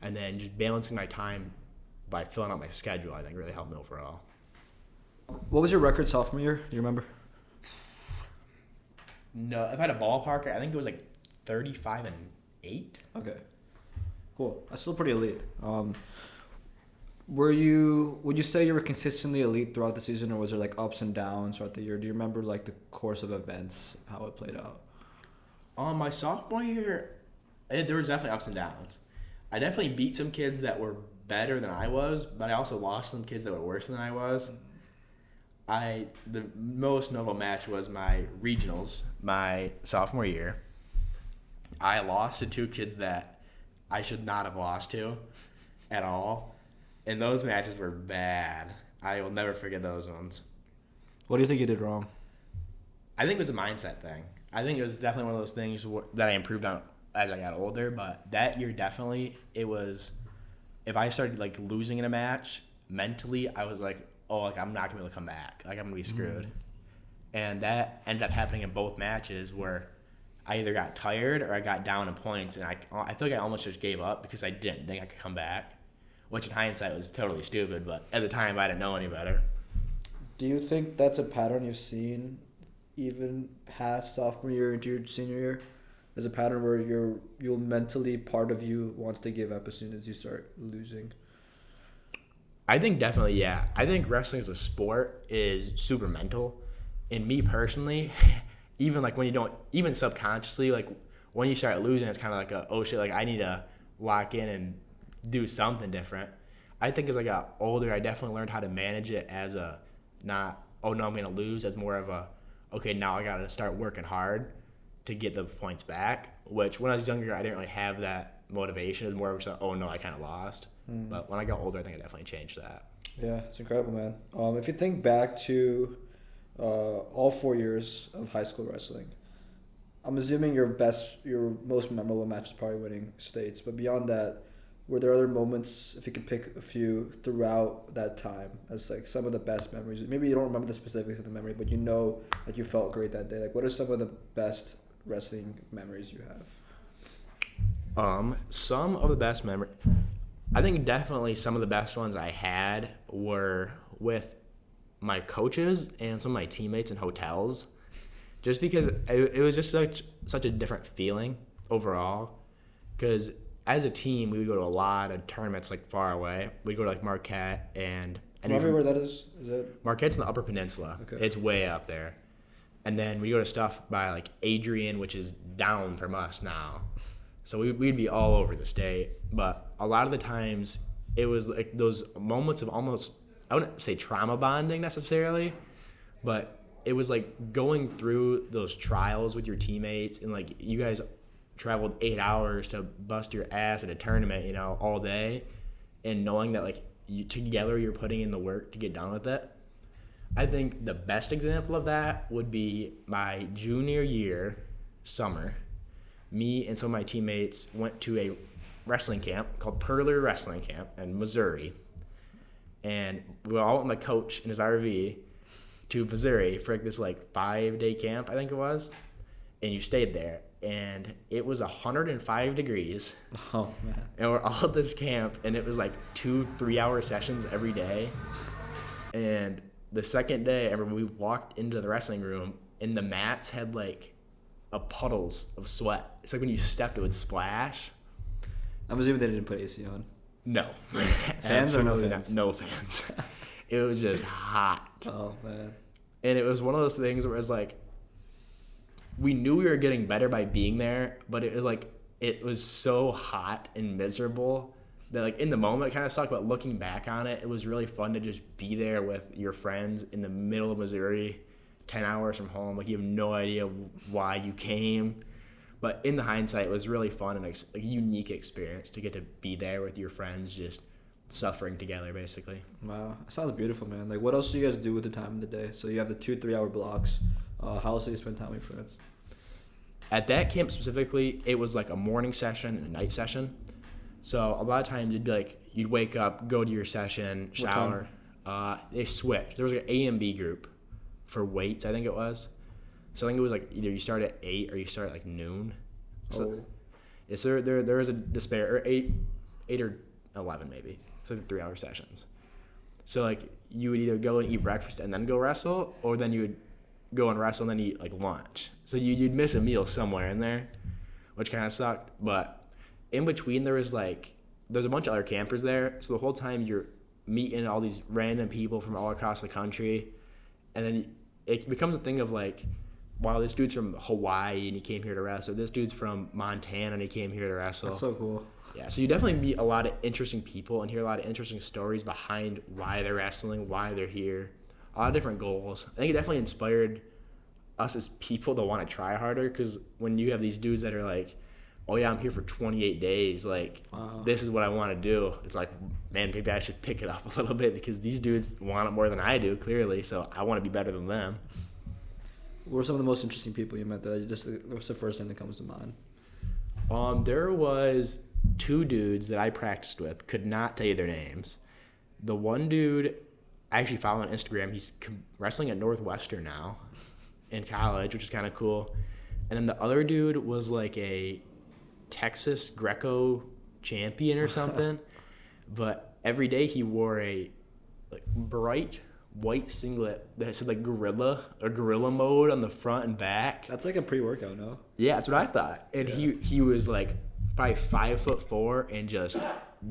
and then just balancing my time by filling out my schedule, I think really helped me overall. What was your record sophomore year? Do you remember? No, if I had a ballpark, I think it was like 35-8. Okay, cool. That's still pretty elite. Would you say you were consistently elite throughout the season, or was there like ups and downs throughout the year? Do you remember like the course of events, how it played out? My sophomore year, there was definitely ups and downs. I definitely beat some kids that were better than I was, but I also lost some kids that were worse than I was. The most notable match was my regionals, my sophomore year. I lost to 2 kids that I should not have lost to at all. And those matches were bad. I will never forget those ones. What do you think you did wrong? I think it was a mindset thing. I think it was definitely one of those things that I improved on as I got older. But that year, definitely, it was, if I started like losing in a match, mentally, I was like, oh, like I'm not going to be able to come back. Like I'm going to be screwed. Mm-hmm. And that ended up happening in both matches where I either got tired or I got down in points. And I feel like I almost just gave up because I didn't think I could come back. Which in hindsight was totally stupid, but at the time I didn't know any better. Do you think that's a pattern you've seen even past sophomore year into your senior year? There's a pattern where you'll mentally, part of you wants to give up as soon as you start losing. I think definitely, yeah. I think wrestling as a sport is super mental. And me personally, even like when you don't, even subconsciously, like when you start losing, it's kind of like oh shit, like I need to lock in and do something different. I think as I got older, I definitely learned how to manage it as a not, oh no, I'm going to lose, as more of a, okay, now I got to start working hard to get the points back, which when I was younger, I didn't really have that motivation. It was more of just, oh no, I kind of lost. But when I got older, I think I definitely changed that. Yeah, it's incredible, man. If you think back to all 4 years of high school wrestling, I'm assuming your most memorable match is probably winning states, but beyond that, were there other moments, if you could pick a few throughout that time as like some of the best memories? Maybe you don't remember the specifics of the memory, but you know that you felt great that day. Like, what are some of the best wrestling memories you have? Some of the best memories, I think definitely some of the best ones I had were with my coaches and some of my teammates in hotels, just because it was just such a different feeling overall, because as a team, we would go to a lot of tournaments like far away. We'd go to like Marquette and remind me where that is. Is that Marquette's in the Upper Peninsula? Okay. It's way up there. And then we go to stuff by like Adrian, which is down from us now. So we'd be all over the state. But a lot of the times, it was like those moments of almost, I wouldn't say trauma bonding necessarily, but it was like going through those trials with your teammates, and like you guys traveled 8 hours to bust your ass at a tournament, you know, all day, and knowing that like together you're putting in the work to get done with it. I think the best example of that would be my junior year summer. Me and some of my teammates went to a wrestling camp called Purler Wrestling Camp in Missouri. And we were all in the coach in his RV to Missouri for like this like 5-day camp, I think it was. And you stayed there. And it was 105 degrees. Oh, man. And we're all at this camp, and it was like 2-3 hour sessions every day. And the second day, I remember we walked into the wrestling room, and the mats had like puddles of sweat. It's like when you stepped, it would splash. I'm assuming they didn't put AC on. No. Fans or no Absolutely fans? not. No fans. It was just hot. Oh, man. And it was one of those things where it's like, we knew we were getting better by being there, but it was like, it was so hot and miserable that like in the moment it kind of sucked, but looking back on it, it was really fun to just be there with your friends in the middle of Missouri, 10 hours from home. Like you have no idea why you came. But in the hindsight, it was really fun and a unique experience to get to be there with your friends, just suffering together, basically. Wow, that sounds beautiful, man. Like, what else do you guys do with the time in the day? So you have the 2-3 hour blocks. How else do you spend time with your friends? At that camp specifically, it was like a morning session and a night session. So a lot of times it'd be like you'd wake up, go to your session, shower. They switched. There was like an A and B group for weights, I think it was. So I think it was like either you start at 8 or you start at like noon. So there is a despair, or 8 or 11 maybe. So like 3 hour sessions. So like you would either go and eat breakfast and then go wrestle, or then you would go and wrestle and then eat like lunch. So you'd miss a meal somewhere in there, which kind of sucked. But in between there's a bunch of other campers there. So the whole time you're meeting all these random people from all across the country, and then it becomes a thing of like, wow, this dude's from Hawaii and he came here to wrestle. This dude's from Montana and he came here to wrestle. That's so cool. Yeah, so you definitely meet a lot of interesting people and hear a lot of interesting stories behind why they're wrestling, why they're here. A lot of different goals. I think it definitely inspired us as people to want to try harder, because when you have these dudes that are like, oh yeah, I'm here for 28 days, like, wow, this is what I want to do. It's like, man, maybe I should pick it up a little bit, because these dudes want it more than I do, clearly, so I want to be better than them. What were some of the most interesting people you met? What's the first thing that comes to mind? There was 2 dudes that I practiced with, could not tell you their names. The one dude I actually follow on Instagram. He's wrestling at Northwestern now in college, which is kind of cool. And then the other dude was like a Texas Greco champion or something. But every day he wore a like bright white singlet that said like gorilla mode on the front and back. That's like a pre-workout, no? Yeah, that's what I thought. And yeah, he was like probably 5'4" and just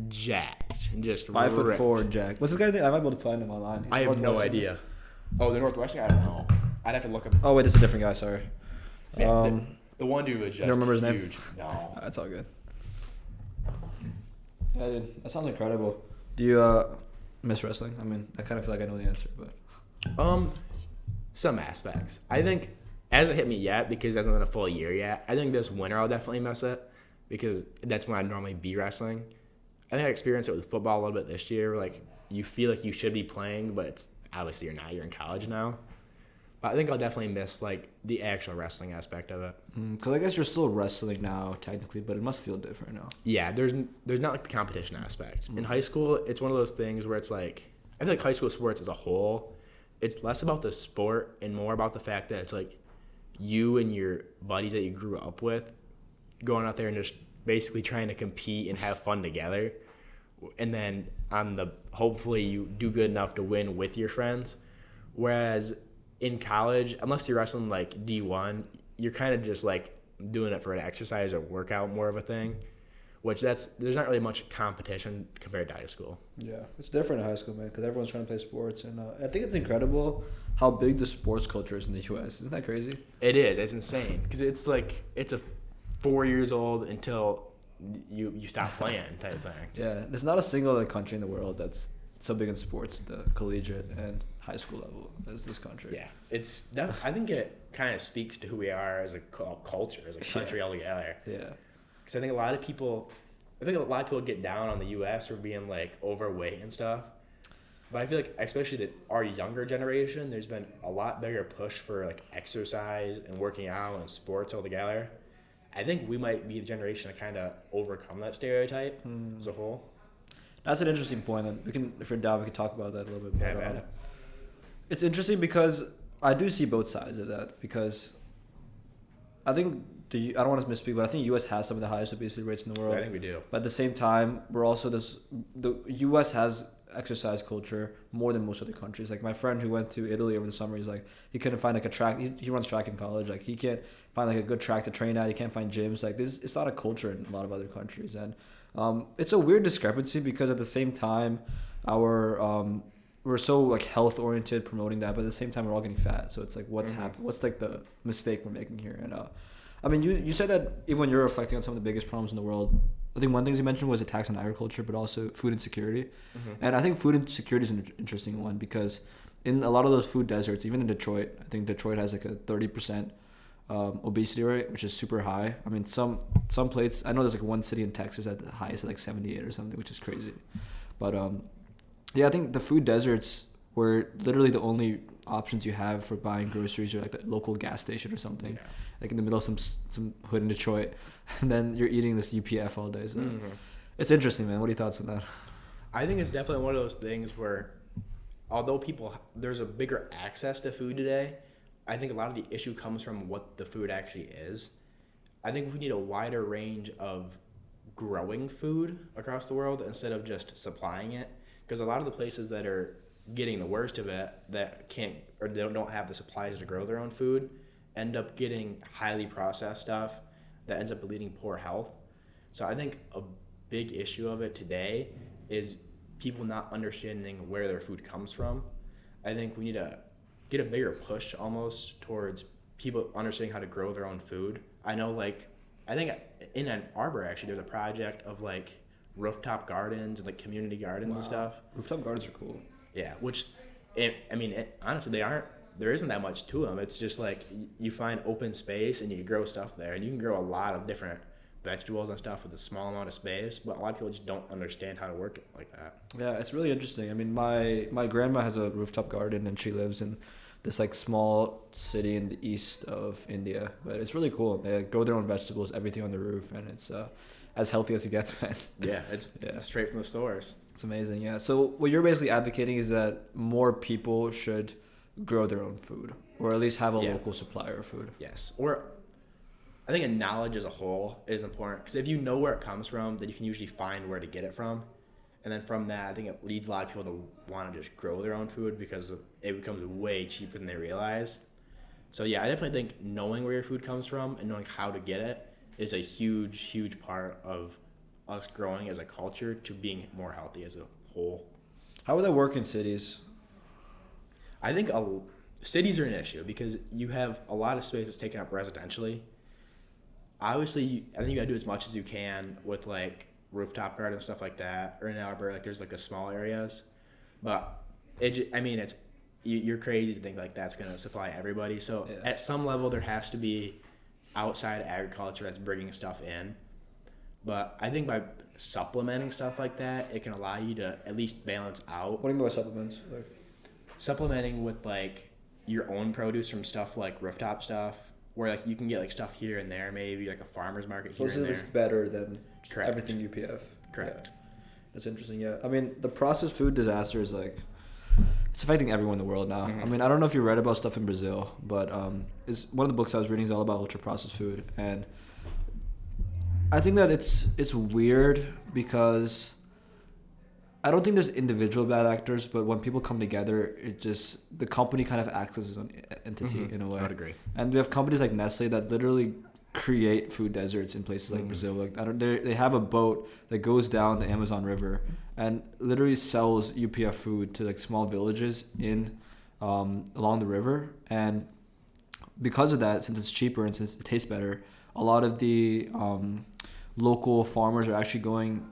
jacked and just 5'4" and jacked. What's this guy's name? I might be able to find him online. I have no idea. Oh, the Northwestern? I don't know. I'd have to look up. Oh wait, it's a different guy. Sorry. Yeah, the one dude was just you don't remember his name? Huge. No. That's all good. Yeah, dude, that sounds incredible. Do you miss wrestling? I mean, I kind of feel like I know the answer, but some aspects. I think it hasn't hit me yet because it hasn't been a full year yet. I think this winter I'll definitely miss it because that's when I'd normally be wrestling. I think I experienced it with football a little bit this year. Like, you feel like you should be playing, but it's obviously you're not. You're in college now. But I think I'll definitely miss like the actual wrestling aspect of it. Because I guess you're still wrestling now technically, but it must feel different now. Yeah, there's not like the competition aspect. In high school, it's one of those things where it's like, I feel like high school sports as a whole, it's less about the sport and more about the fact that it's like you and your buddies that you grew up with going out there and just basically trying to compete and have fun together. And then hopefully you do good enough to win with your friends. Whereas in college, unless you're wrestling like D1, you're kind of just like doing it for an exercise or workout more of a thing, which there's not really much competition compared to high school. Yeah, it's different in high school, man, because everyone's trying to play sports. And I think it's incredible how big the sports culture is in the U.S. Isn't that crazy? It is. It's insane because it's a 4 years old until you stop playing type thing. Yeah, there's not a single other country in the world that's so big in sports, the collegiate and high school level as this country. Yeah, I think it kind of speaks to who we are as a culture, as a country altogether. Yeah. Because I think a lot of people get down on the U.S. for being like overweight and stuff. But I feel like, especially our younger generation, there's been a lot bigger push for like exercise and working out and sports altogether. I think we might be the generation to kind of overcome that stereotype as a whole. That's an interesting point. And we can, if you're down, we can talk about that a little bit more. Yeah, man. It's interesting because I do see both sides of that. Because I think I don't want to misspeak, but I think the U.S. has some of the highest obesity rates in the world. I think we do. But at the same time, we're also the U.S. has exercise culture more than most other countries. Like my friend who went to Italy over the summer, he's like, he couldn't find like a track. He runs track in college. Like he can't find like a good track to train at. He can't find gyms. Like it's not a culture in a lot of other countries. And it's a weird discrepancy because at the same time, we're so like health oriented, promoting that, but at the same time we're all getting fat. So it's like what's happening? What's like the mistake we're making here? And I mean, you said that even when you're reflecting on some of the biggest problems in the world, I think one thing you mentioned was attacks on agriculture, but also food insecurity. And I think food insecurity is an interesting one because in a lot of those food deserts, even in Detroit, I think Detroit has like a 30% obesity rate, which is super high. I mean, some places, I know there's like one city in Texas at the highest at like 78 or something, which is crazy. But yeah, I think the food deserts were literally the only options you have for buying groceries or like the local gas station or something, like in the middle of some hood in Detroit, and then you're eating this UPF all day. So it's interesting, man. What are your thoughts on that? I think it's definitely one of those things where, although there's a bigger access to food today, I think a lot of the issue comes from what the food actually is. I think we need a wider range of growing food across the world instead of just supplying it, because a lot of the places that are getting the worst of it that can't or they don't have the supplies to grow their own food end up getting highly processed stuff that ends up leading poor health. So I think a big issue of it today is people not understanding where their food comes from. I think we need to get a bigger push almost towards people understanding how to grow their own food. I know, like, I think in Ann Arbor actually there's a project of like rooftop gardens and like community gardens and stuff. Rooftop gardens are cool. Yeah, honestly, there isn't that much to them. It's just like you find open space and you grow stuff there, and you can grow a lot of different vegetables and stuff with a small amount of space, but a lot of people just don't understand how to work it like that. Yeah, it's really interesting. I mean, my grandma has a rooftop garden, and she lives in this like small city in the east of India, but it's really cool. They grow their own vegetables, everything on the roof, and it's as healthy as it gets, man. Yeah, it's straight from the stores. It's amazing, yeah. So what you're basically advocating is that more people should grow their own food, or at least have a local supplier of food. Yes, or I think a knowledge as a whole is important, because if you know where it comes from, then you can usually find where to get it from. And then from that, I think it leads a lot of people to want to just grow their own food because it becomes way cheaper than they realize. So yeah, I definitely think knowing where your food comes from and knowing how to get it is a huge, huge part of us growing as a culture to being more healthy as a whole. How would that work in cities? I think cities are an issue because you have a lot of space that's taken up residentially. Obviously, I think you gotta do as much as you can with like rooftop garden and stuff like that, or in Ann Arbor, like there's like the small areas. But you're crazy to think like that's gonna supply everybody. So at some level, there has to be outside agriculture that's bringing stuff in. But I think by supplementing stuff like that, it can allow you to at least balance out. What do you mean by supplements? Supplementing with like your own produce from stuff like rooftop stuff, where like you can get like stuff here and there, maybe like a farmer's market here and there. This is better than everything UPF. Correct. Yeah. That's interesting. Yeah, I mean the processed food disaster is like it's affecting everyone in the world now. I mean I don't know if you read about stuff in Brazil, but is one of the books I was reading is all about ultra processed food, and I think that it's weird because I don't think there's individual bad actors, but when people come together, the company kind of acts as its own entity in a way. I would agree. And we have companies like Nestle that literally create food deserts in places like Brazil. Like they have a boat that goes down the Amazon River and literally sells UPF food to like small villages in along the river. And because of that, since it's cheaper and since it tastes better, a lot of the local farmers are actually going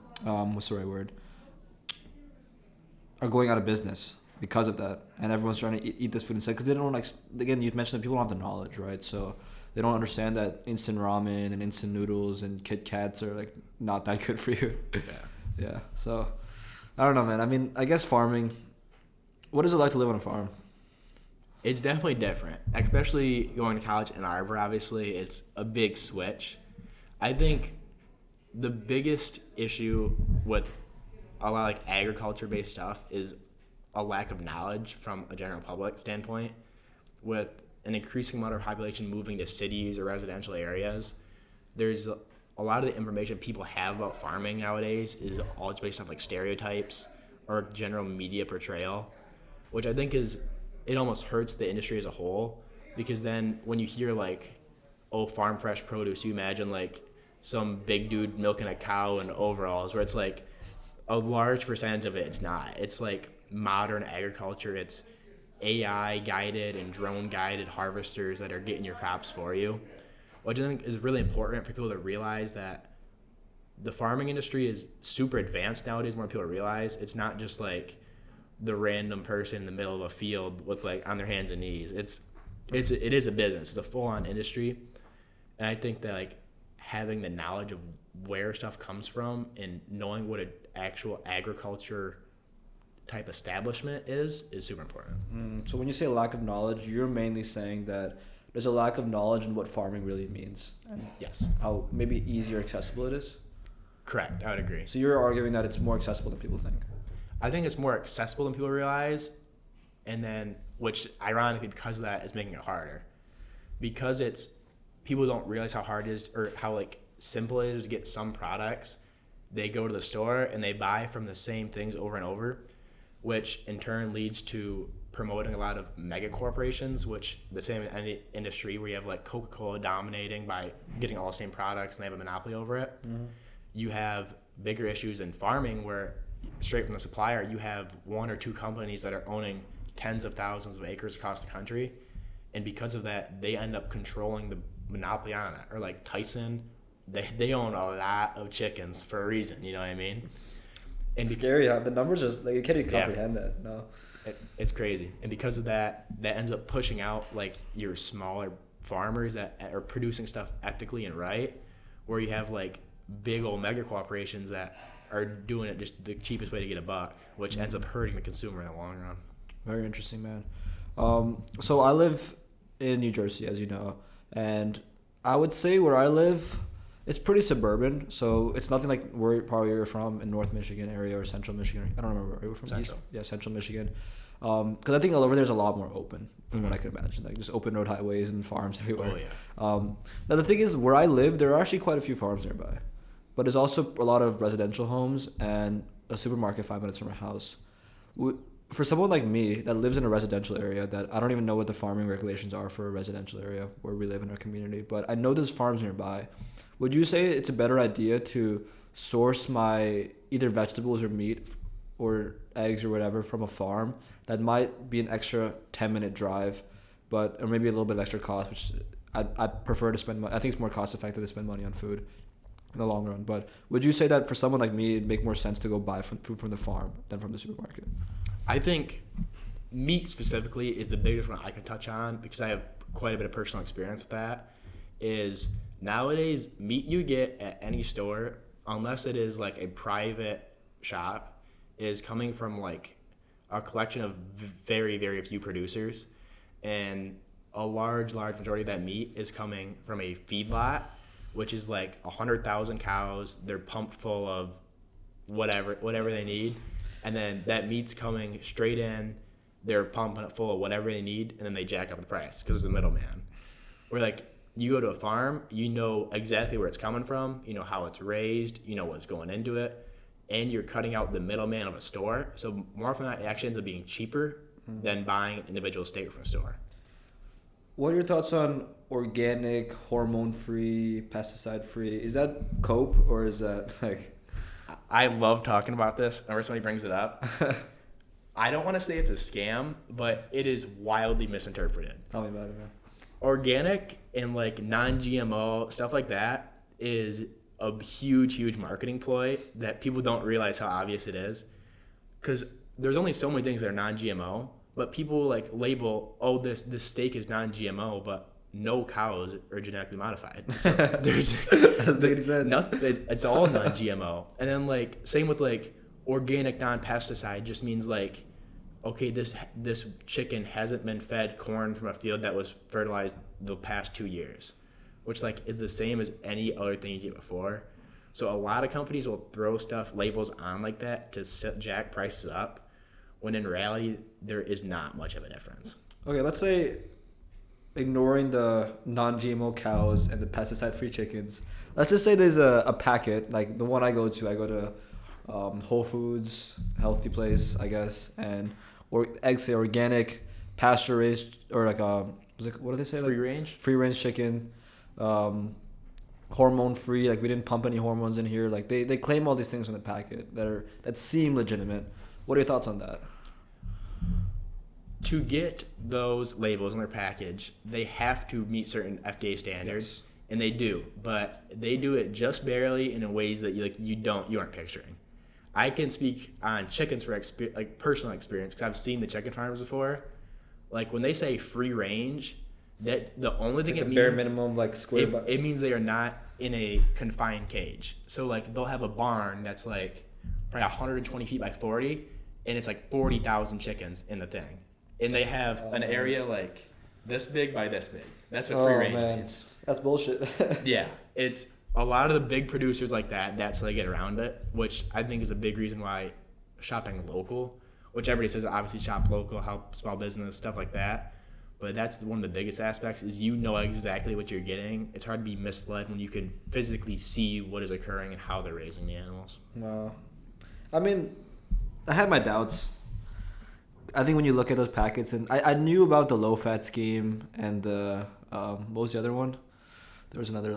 are going out of business. because of that, and everyone's trying to eat this food instead because they don't again, you mentioned that people don't have the knowledge, right? So they don't understand that instant ramen and instant noodles and Kit Kats are like not that good for you. Yeah. So I don't know, man. I mean, I guess farming. What is it like to live on a farm? It's definitely different, especially going to college in Arbor. Obviously, it's a big switch. I think the biggest issue with a lot of like agriculture-based stuff is a lack of knowledge from a general public standpoint. With an increasing amount of population moving to cities or residential areas, there's a lot of the information people have about farming nowadays is all just based off like stereotypes or general media portrayal, which I think it almost hurts the industry as a whole, because then when you hear like, oh, farm fresh produce, you imagine like some big dude milking a cow in overalls, where it's like a large percentage of it's not. It's like modern agriculture. It's AI guided and drone guided harvesters that are getting your crops for you, which I think is really important for people to realize that the farming industry is super advanced nowadays. More people realize it's not just like the random person in the middle of a field with like on their hands and knees. It is a business. It's a full-on industry, and I think that like having the knowledge of where stuff comes from and knowing what an actual agriculture type establishment is super important. So when you say lack of knowledge, you're mainly saying that there's a lack of knowledge in what farming really means, and Yes, how maybe easier accessible it is. correct. I would agree. So you're arguing that it's more accessible than people think. I think it's more accessible than people realize, and then, which ironically, because of that, is making it harder. Because people don't realize how hard it is, or how like simple it is to get some products. They go to the store and they buy from the same things over and over, which in turn leads to promoting a lot of mega corporations, which the same in any industry where you have like Coca-Cola dominating by getting all the same products and they have a monopoly over it. You have bigger issues in farming where straight from the supplier, you have one or two companies that are owning tens of thousands of acres across the country. And because of that, they end up controlling the monopoly on it. Or like Tyson, they own a lot of chickens for a reason, you know what I mean? It's scary how the numbers just like you can't even comprehend that. No. It's crazy. And because of that ends up pushing out like your smaller farmers that are producing stuff ethically and right, where you have like big old mega corporations that are doing it just the cheapest way to get a buck, which ends up hurting the consumer in the long run. Very interesting, man. So I live in New Jersey, as you know, and I would say where I live, it's pretty suburban. So it's nothing like where probably you're from in North Michigan area or Central Michigan. I don't remember. Are you from Central. East? Yeah, Central Michigan. Because I think all over there's a lot more open from what I can imagine, like just open road highways and farms everywhere. Oh yeah. Now the thing is, where I live, there are actually quite a few farms nearby, but there's also a lot of residential homes and a supermarket 5 minutes from my house. For someone like me that lives in a residential area, that I don't even know what the farming regulations are for a residential area where we live in our community, but I know there's farms nearby. Would you say it's a better idea to source my either vegetables or meat or eggs or whatever from a farm that might be an extra 10-minute drive, or maybe a little bit of extra cost, which I prefer to spend money. I think it's more cost effective to spend money on food in the long run. But would you say that for someone like me, it'd make more sense to go buy food from the farm than from the supermarket? I think meat specifically is the biggest one I can touch on because I have quite a bit of personal experience with that. Is nowadays meat you get at any store, unless it is like a private shop, is coming from like a collection of very, very few producers, and a large majority of that meat is coming from a feedlot, which is like 100,000 cows. They're pumped full of whatever they need. And then that meat's coming straight in, they're pumping it full of whatever they need, and then they jack up the price because it's a middleman. Where like you go to a farm, you know exactly where it's coming from, you know how it's raised, you know what's going into it, and you're cutting out the middleman of a store. So more often than not, it actually ends up being cheaper than buying an individual steak from a store. What are your thoughts on organic, hormone-free, pesticide-free? Is that cope or is that like... I love talking about this whenever somebody brings it up. I don't want to say it's a scam, but it is wildly misinterpreted. Tell me about it, man. Organic and like non-GMO stuff like that is a huge marketing ploy that people don't realize how obvious it is. Because there's only so many things that are non-GMO, but people like label, oh, this steak is non-GMO, but no cows are genetically modified. So there's nothing. It's all non-GMO. And then like same with like organic non-pesticide just means like, okay, this chicken hasn't been fed corn from a field that was fertilized the past 2 years, which like is the same as any other thing you get before. So a lot of companies will throw labels on like that to jack prices up, when in reality there is not much of a difference. Okay, let's say ignoring the non-GMO cows and the pesticide-free chickens, let's just say there's a packet, like the one I go to Whole Foods, healthy place, I guess, and eggs say organic, pasture-raised, or like what do they say? Free range? Free-range chicken, hormone-free. Like we didn't pump any hormones in here. Like they claim all these things on the packet that seem legitimate. What are your thoughts on that? To get those labels on their package, they have to meet certain FDA standards, yes. And they do, but they do it just barely in ways that you aren't picturing. I can speak on chickens for personal experience because I've seen the chicken farms before. Like when they say free range, that the only thing it means bare minimum square. It means they are not in a confined cage. So like they'll have a barn that's like probably 120 feet by 40, and it's like 40,000 chickens in the thing. And they have an area like this big by this big. That's what free range means. That's bullshit. Yeah, it's a lot of the big producers like that. That's how they get around it, which I think is a big reason why shopping local, which everybody says obviously shop local, help small business, stuff like that. But that's one of the biggest aspects is you know exactly what you're getting. It's hard to be misled when you can physically see what is occurring and how they're raising the animals. Wow. I mean, I had my doubts. I think when you look at those packets, and I knew about the low-fat scheme and the, what was the other one? There was another,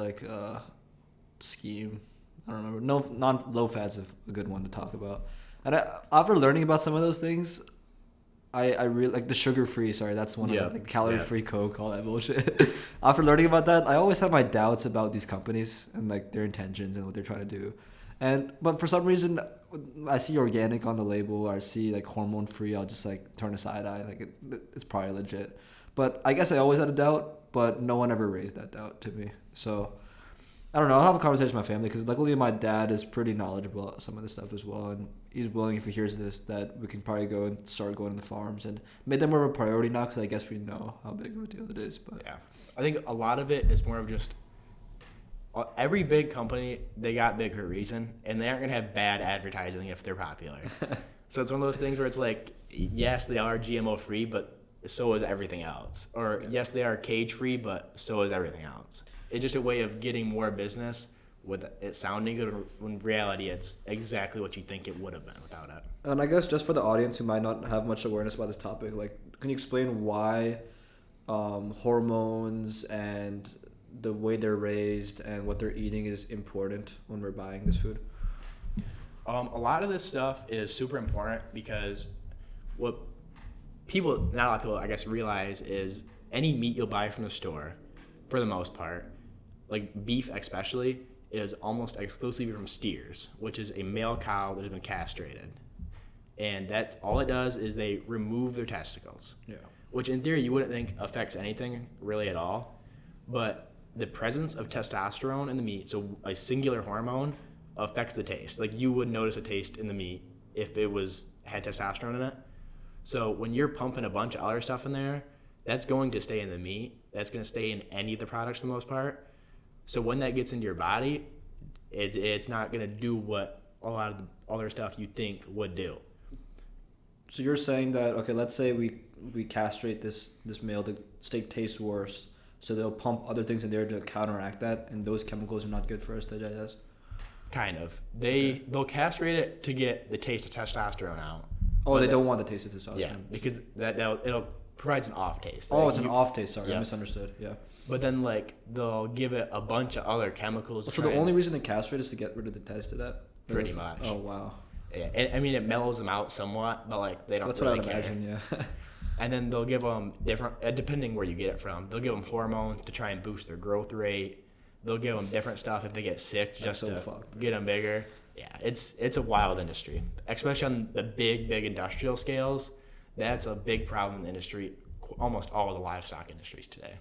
scheme. I don't remember. No, non-low-fat's a good one to talk about. And after learning about some of those things, I really, like the sugar-free, sorry, that's one of the calorie-free Coke, all that bullshit. After learning about that, I always have my doubts about these companies and, their intentions and what they're trying to do. But for some reason, I see organic on the label, or I see hormone free, I'll just turn a side eye. It's probably legit. But I guess I always had a doubt, but no one ever raised that doubt to me. So I don't know. I'll have a conversation with my family because luckily my dad is pretty knowledgeable about some of this stuff as well, and he's willing, if he hears this, that we can probably go and start going to the farms and made them more of a priority now because I guess we know how big of a deal it is. But yeah, I think a lot of it is more of just. Every big company, they got big for a reason, and they aren't going to have bad advertising if they're popular. So it's one of those things where it's like, yes, they are GMO free, but so is everything else. Or yes, they are cage free, but so is everything else. It's just a way of getting more business with it sounding good, when in reality it's exactly what you think it would have been without it. And I guess just for the audience who might not have much awareness about this topic, can you explain why hormones and the way they're raised and what they're eating is important when we're buying this food? A lot of this stuff is super important because what not a lot of people, I guess, realize is any meat you'll buy from the store, for the most part, like beef especially, is almost exclusively from steers, which is a male cow that has been castrated. And that all it does is they remove their testicles. Yeah. Which in theory you wouldn't think affects anything really at all. But the presence of testosterone in the meat, so a singular hormone, affects the taste. You would notice a taste in the meat if it had testosterone in it. So when you're pumping a bunch of other stuff in there, that's going to stay in the meat. That's going to stay in any of the products for the most part. So when that gets into your body, it's not going to do what a lot of the other stuff you think would do. So you're saying that, okay, let's say we castrate this male, the steak tastes worse. So they'll pump other things in there to counteract that, and those chemicals are not good for us to digest? Kind of. They'll castrate it to get the taste of testosterone out. Oh, they don't want the taste of testosterone. Yeah, because it'll provides an off taste. Oh, it's an off taste. Sorry, I misunderstood. Yeah. But then they'll give it a bunch of other chemicals. So the only reason they castrate is to get rid of the taste of that? Pretty much. Oh, wow. Yeah, and I mean it mellows them out somewhat, but they don't. That's really what I would care. imagine. Yeah. And then they'll give them different, depending where you get it from. They'll give them hormones to try and boost their growth rate. They'll give them different stuff if they get sick just so to fucked, get them bigger. Yeah, it's a wild industry, especially on the big industrial scales. That's a big problem in the industry, almost all of the livestock industries today.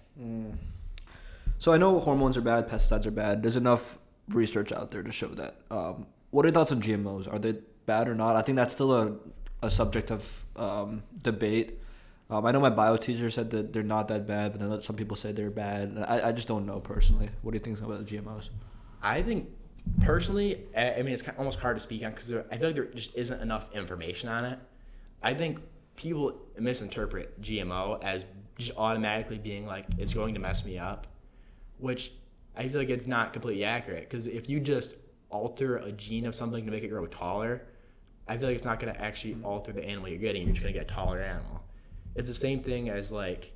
So I know hormones are bad, pesticides are bad. There's enough research out there to show that. What are your thoughts on GMOs? Are they bad or not? I think that's still a subject of debate. I know my bio teacher said that they're not that bad, but then some people say they're bad. I just don't know personally. What do you think about the GMOs? I think personally, I mean, it's almost hard to speak on because I feel like there just isn't enough information on it. I think people misinterpret GMO as just automatically being like, it's going to mess me up, which I feel like it's not completely accurate, because if you just alter a gene of something to make it grow taller, I feel like it's not going to actually alter the animal you're getting. You're just going to get a taller animal. It's the same thing as like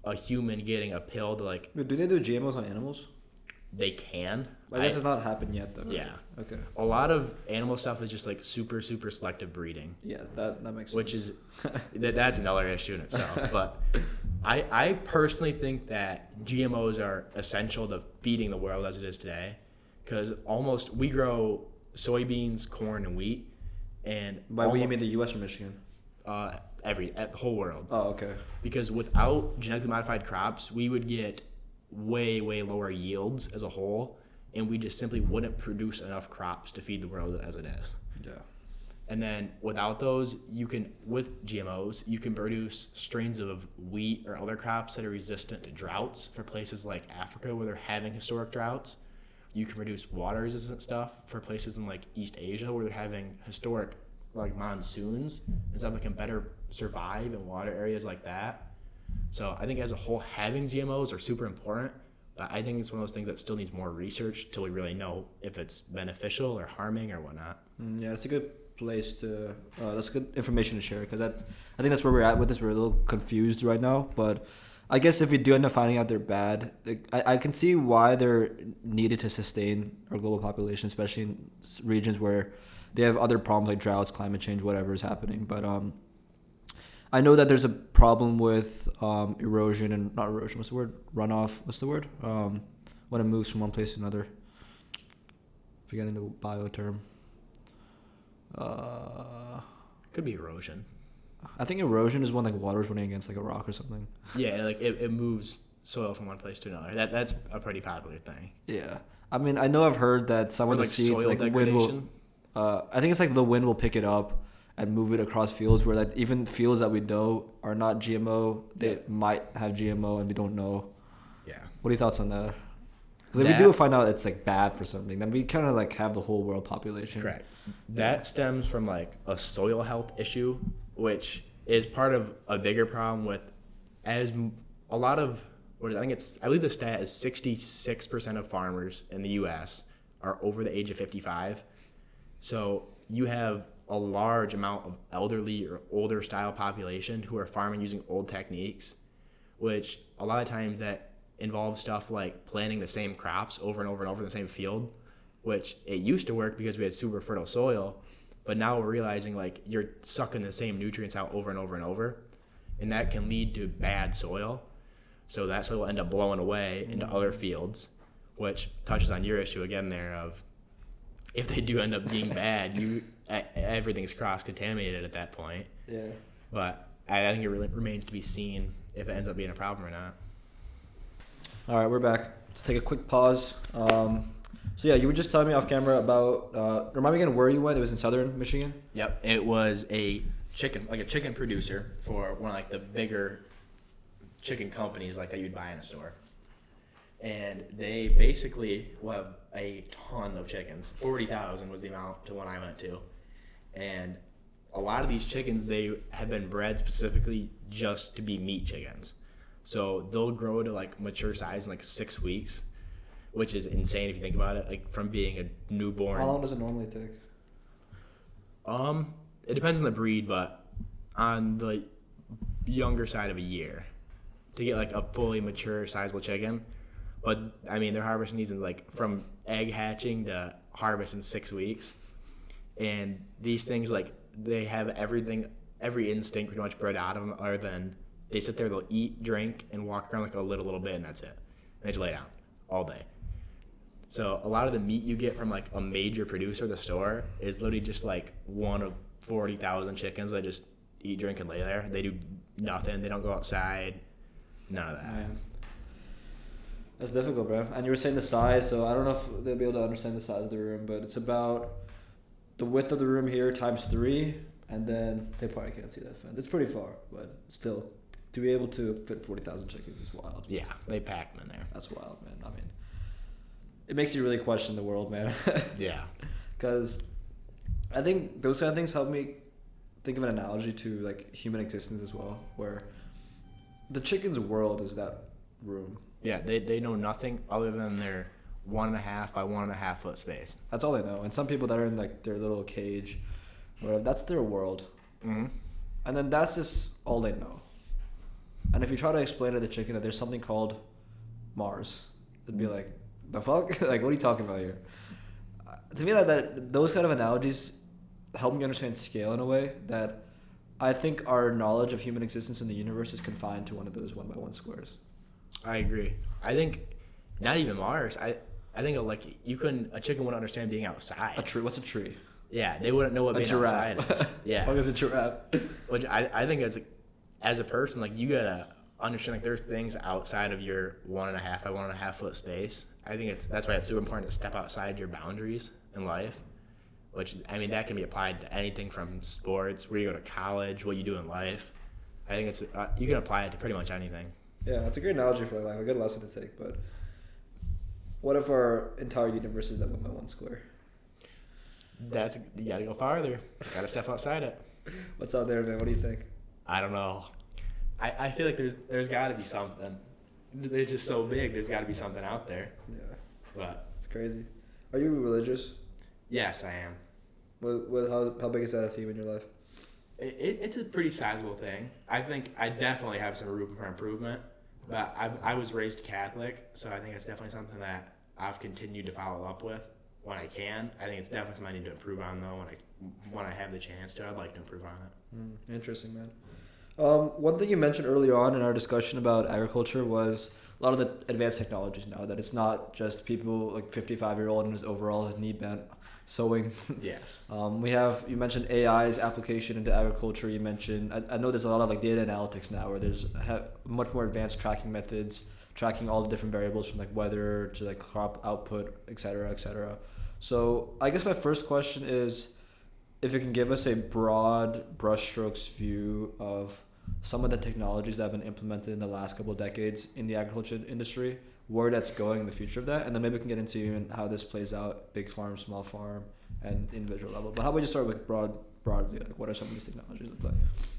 a human getting a pill to like... Do they do GMOs on animals? They can. I guess it's not happened yet though. Yeah. Okay. A lot of animal stuff is just like super selective breeding. Yeah, that makes sense. Which is that's another issue in itself. But I personally think that GMOs are essential to feeding the world as it is today, because we grow soybeans, corn, and wheat, and by we, you mean the U.S. or Michigan? The whole world. Oh, okay. Because without genetically modified crops, we would get way lower yields as a whole, and we just simply wouldn't produce enough crops to feed the world as it is. Yeah. And then without those, with GMOs, you can produce strains of wheat or other crops that are resistant to droughts for places like Africa where they're having historic droughts. You can produce water resistant stuff for places in like East Asia where they're having historic like monsoons and stuff that can better survive in water areas like that. So I think as a whole, having GMOs are super important, but I think it's one of those things that still needs more research till we really know if it's beneficial or harming or whatnot. Yeah, it's a good place to that's good information to share, because I think that's where we're at with this. We're a little confused right now, but I guess if we do end up finding out they're bad, I can see why they're needed to sustain our global population, especially in regions where they have other problems like droughts, climate change, whatever is happening. But I know that there's a problem with erosion and not erosion. What's the word? Runoff. What's the word? When it moves from one place to another. Forgetting the bio term. Could be erosion. I think erosion is when like water's running against like a rock or something. Yeah, like it moves soil from one place to another. That's a pretty popular thing. Yeah, I mean, I know I've heard that some of the seeds like wind will. I think it's like the wind will pick it up and move it across fields where like even fields that we know are not GMO, they might have GMO and we don't know. Yeah. What are your thoughts on that? Because if we do find out it's like bad for something, then we kind of like have the whole world population. Correct. That stems from like a soil health issue, which is part of a bigger problem with as a lot of, I believe the stat is 66% of farmers in the U.S. are over the age of 55. So you have a large amount of elderly or older style population who are farming using old techniques, which a lot of times that involves stuff like planting the same crops over and over and over in the same field, which it used to work because we had super fertile soil, but now we're realizing like you're sucking the same nutrients out over and over and over, and that can lead to bad soil. So that soil will end up blowing away into other fields, which touches on your issue again there of if they do end up being bad, everything's cross-contaminated at that point. Yeah. But I think it really remains to be seen if it ends up being a problem or not. All right, we're back. Let's take a quick pause. So yeah, you were just telling me off camera about. Remind me again where you went. It was in southern Michigan. Yep, it was a chicken producer for one of like the bigger chicken companies like that you'd buy in a store, and they basically will have a ton of chickens. 40,000 was the amount to one I went to, and a lot of these chickens they have been bred specifically just to be meat chickens. So they'll grow to like mature size in like 6 weeks, which is insane if you think about it. Like from being a newborn. How long does it normally take? It depends on the breed, but on the younger side of a year to get like a fully mature, sizable chicken. But I mean, they're harvesting these in like from egg hatching to harvest in 6 weeks, and these things like they have everything, every instinct pretty much bred out of them, other than they sit there, they'll eat, drink, and walk around like a little bit, and that's it. And they just lay down all day. So a lot of the meat you get from like a major producer at the store is literally just like one of 40,000 chickens that just eat, drink, and lay there. They do nothing. They don't go outside. None of that. Man. That's difficult, bro. And you were saying the size, so I don't know if they'll be able to understand the size of the room, but it's about the width of the room here times 3, and then they probably can't see that fence. It's pretty far, but still, to be able to fit 40,000 chickens is wild. Yeah, they pack them in there. That's wild, man. I mean, it makes you really question the world, man. Yeah. Because I think those kind of things help me think of an analogy to like human existence as well, where the chicken's world is that room. Yeah, they know nothing other than their 1.5 by 1.5 foot space. That's all they know. And some people that are in like their little cage, whatever, that's their world. Mm-hmm. And then that's just all they know. And if you try to explain to the chicken that there's something called Mars, it'd be like, the fuck? Like, what are you talking about here? To me, that those kind of analogies help me understand scale in a way that I think our knowledge of human existence in the universe is confined to one of those 1x1 squares. I agree. I think not even Mars. I think like a chicken wouldn't understand being outside. A tree? What's a tree? Yeah, they wouldn't know what being giraffe. outside is. Yeah. What is a giraffe? Which I think as a person, like you gotta understand like there's things outside of your 1.5 by 1.5 foot space. I think that's why it's super important to step outside your boundaries in life. Which I mean that can be applied to anything from sports, where you go to college, what you do in life. I think it's you can apply it to pretty much anything. Yeah, it's a great analogy for life, a good lesson to take. But what if our entire universe is that 1x1 square? You gotta go farther. You gotta step outside it. What's out there, man? What do you think? I don't know. I feel like there's got to be something. It's just so big. There's got to be something out there. Yeah, But it's crazy. Are you religious? yes, I am. How big is that a theme in your life? It's a pretty sizable thing. I think I definitely have some room for improvement. But I was raised Catholic, so I think it's definitely something that I've continued to follow up with when I can. I think it's definitely something I need to improve on, though. When I have the chance to, I'd like to improve on it. Interesting, man. One thing you mentioned early on in our discussion about agriculture was a lot of the advanced technologies now, that it's not just people like 55-year-old in his overalls, knee bent, sewing. Yes. You mentioned AI's application into agriculture. You mentioned, I know there's a lot of like data analytics now where there's much more advanced tracking methods, tracking all the different variables from like weather to like crop output, et cetera, et cetera. So I guess my first question is, if you can give us a broad brushstrokes view of some of the technologies that have been implemented in the last couple of decades in the agriculture industry, where that's going in the future of that, and then maybe we can get into even how this plays out, big farm, small farm, and individual level. But how about you start with broadly, like what are some of these technologies look like?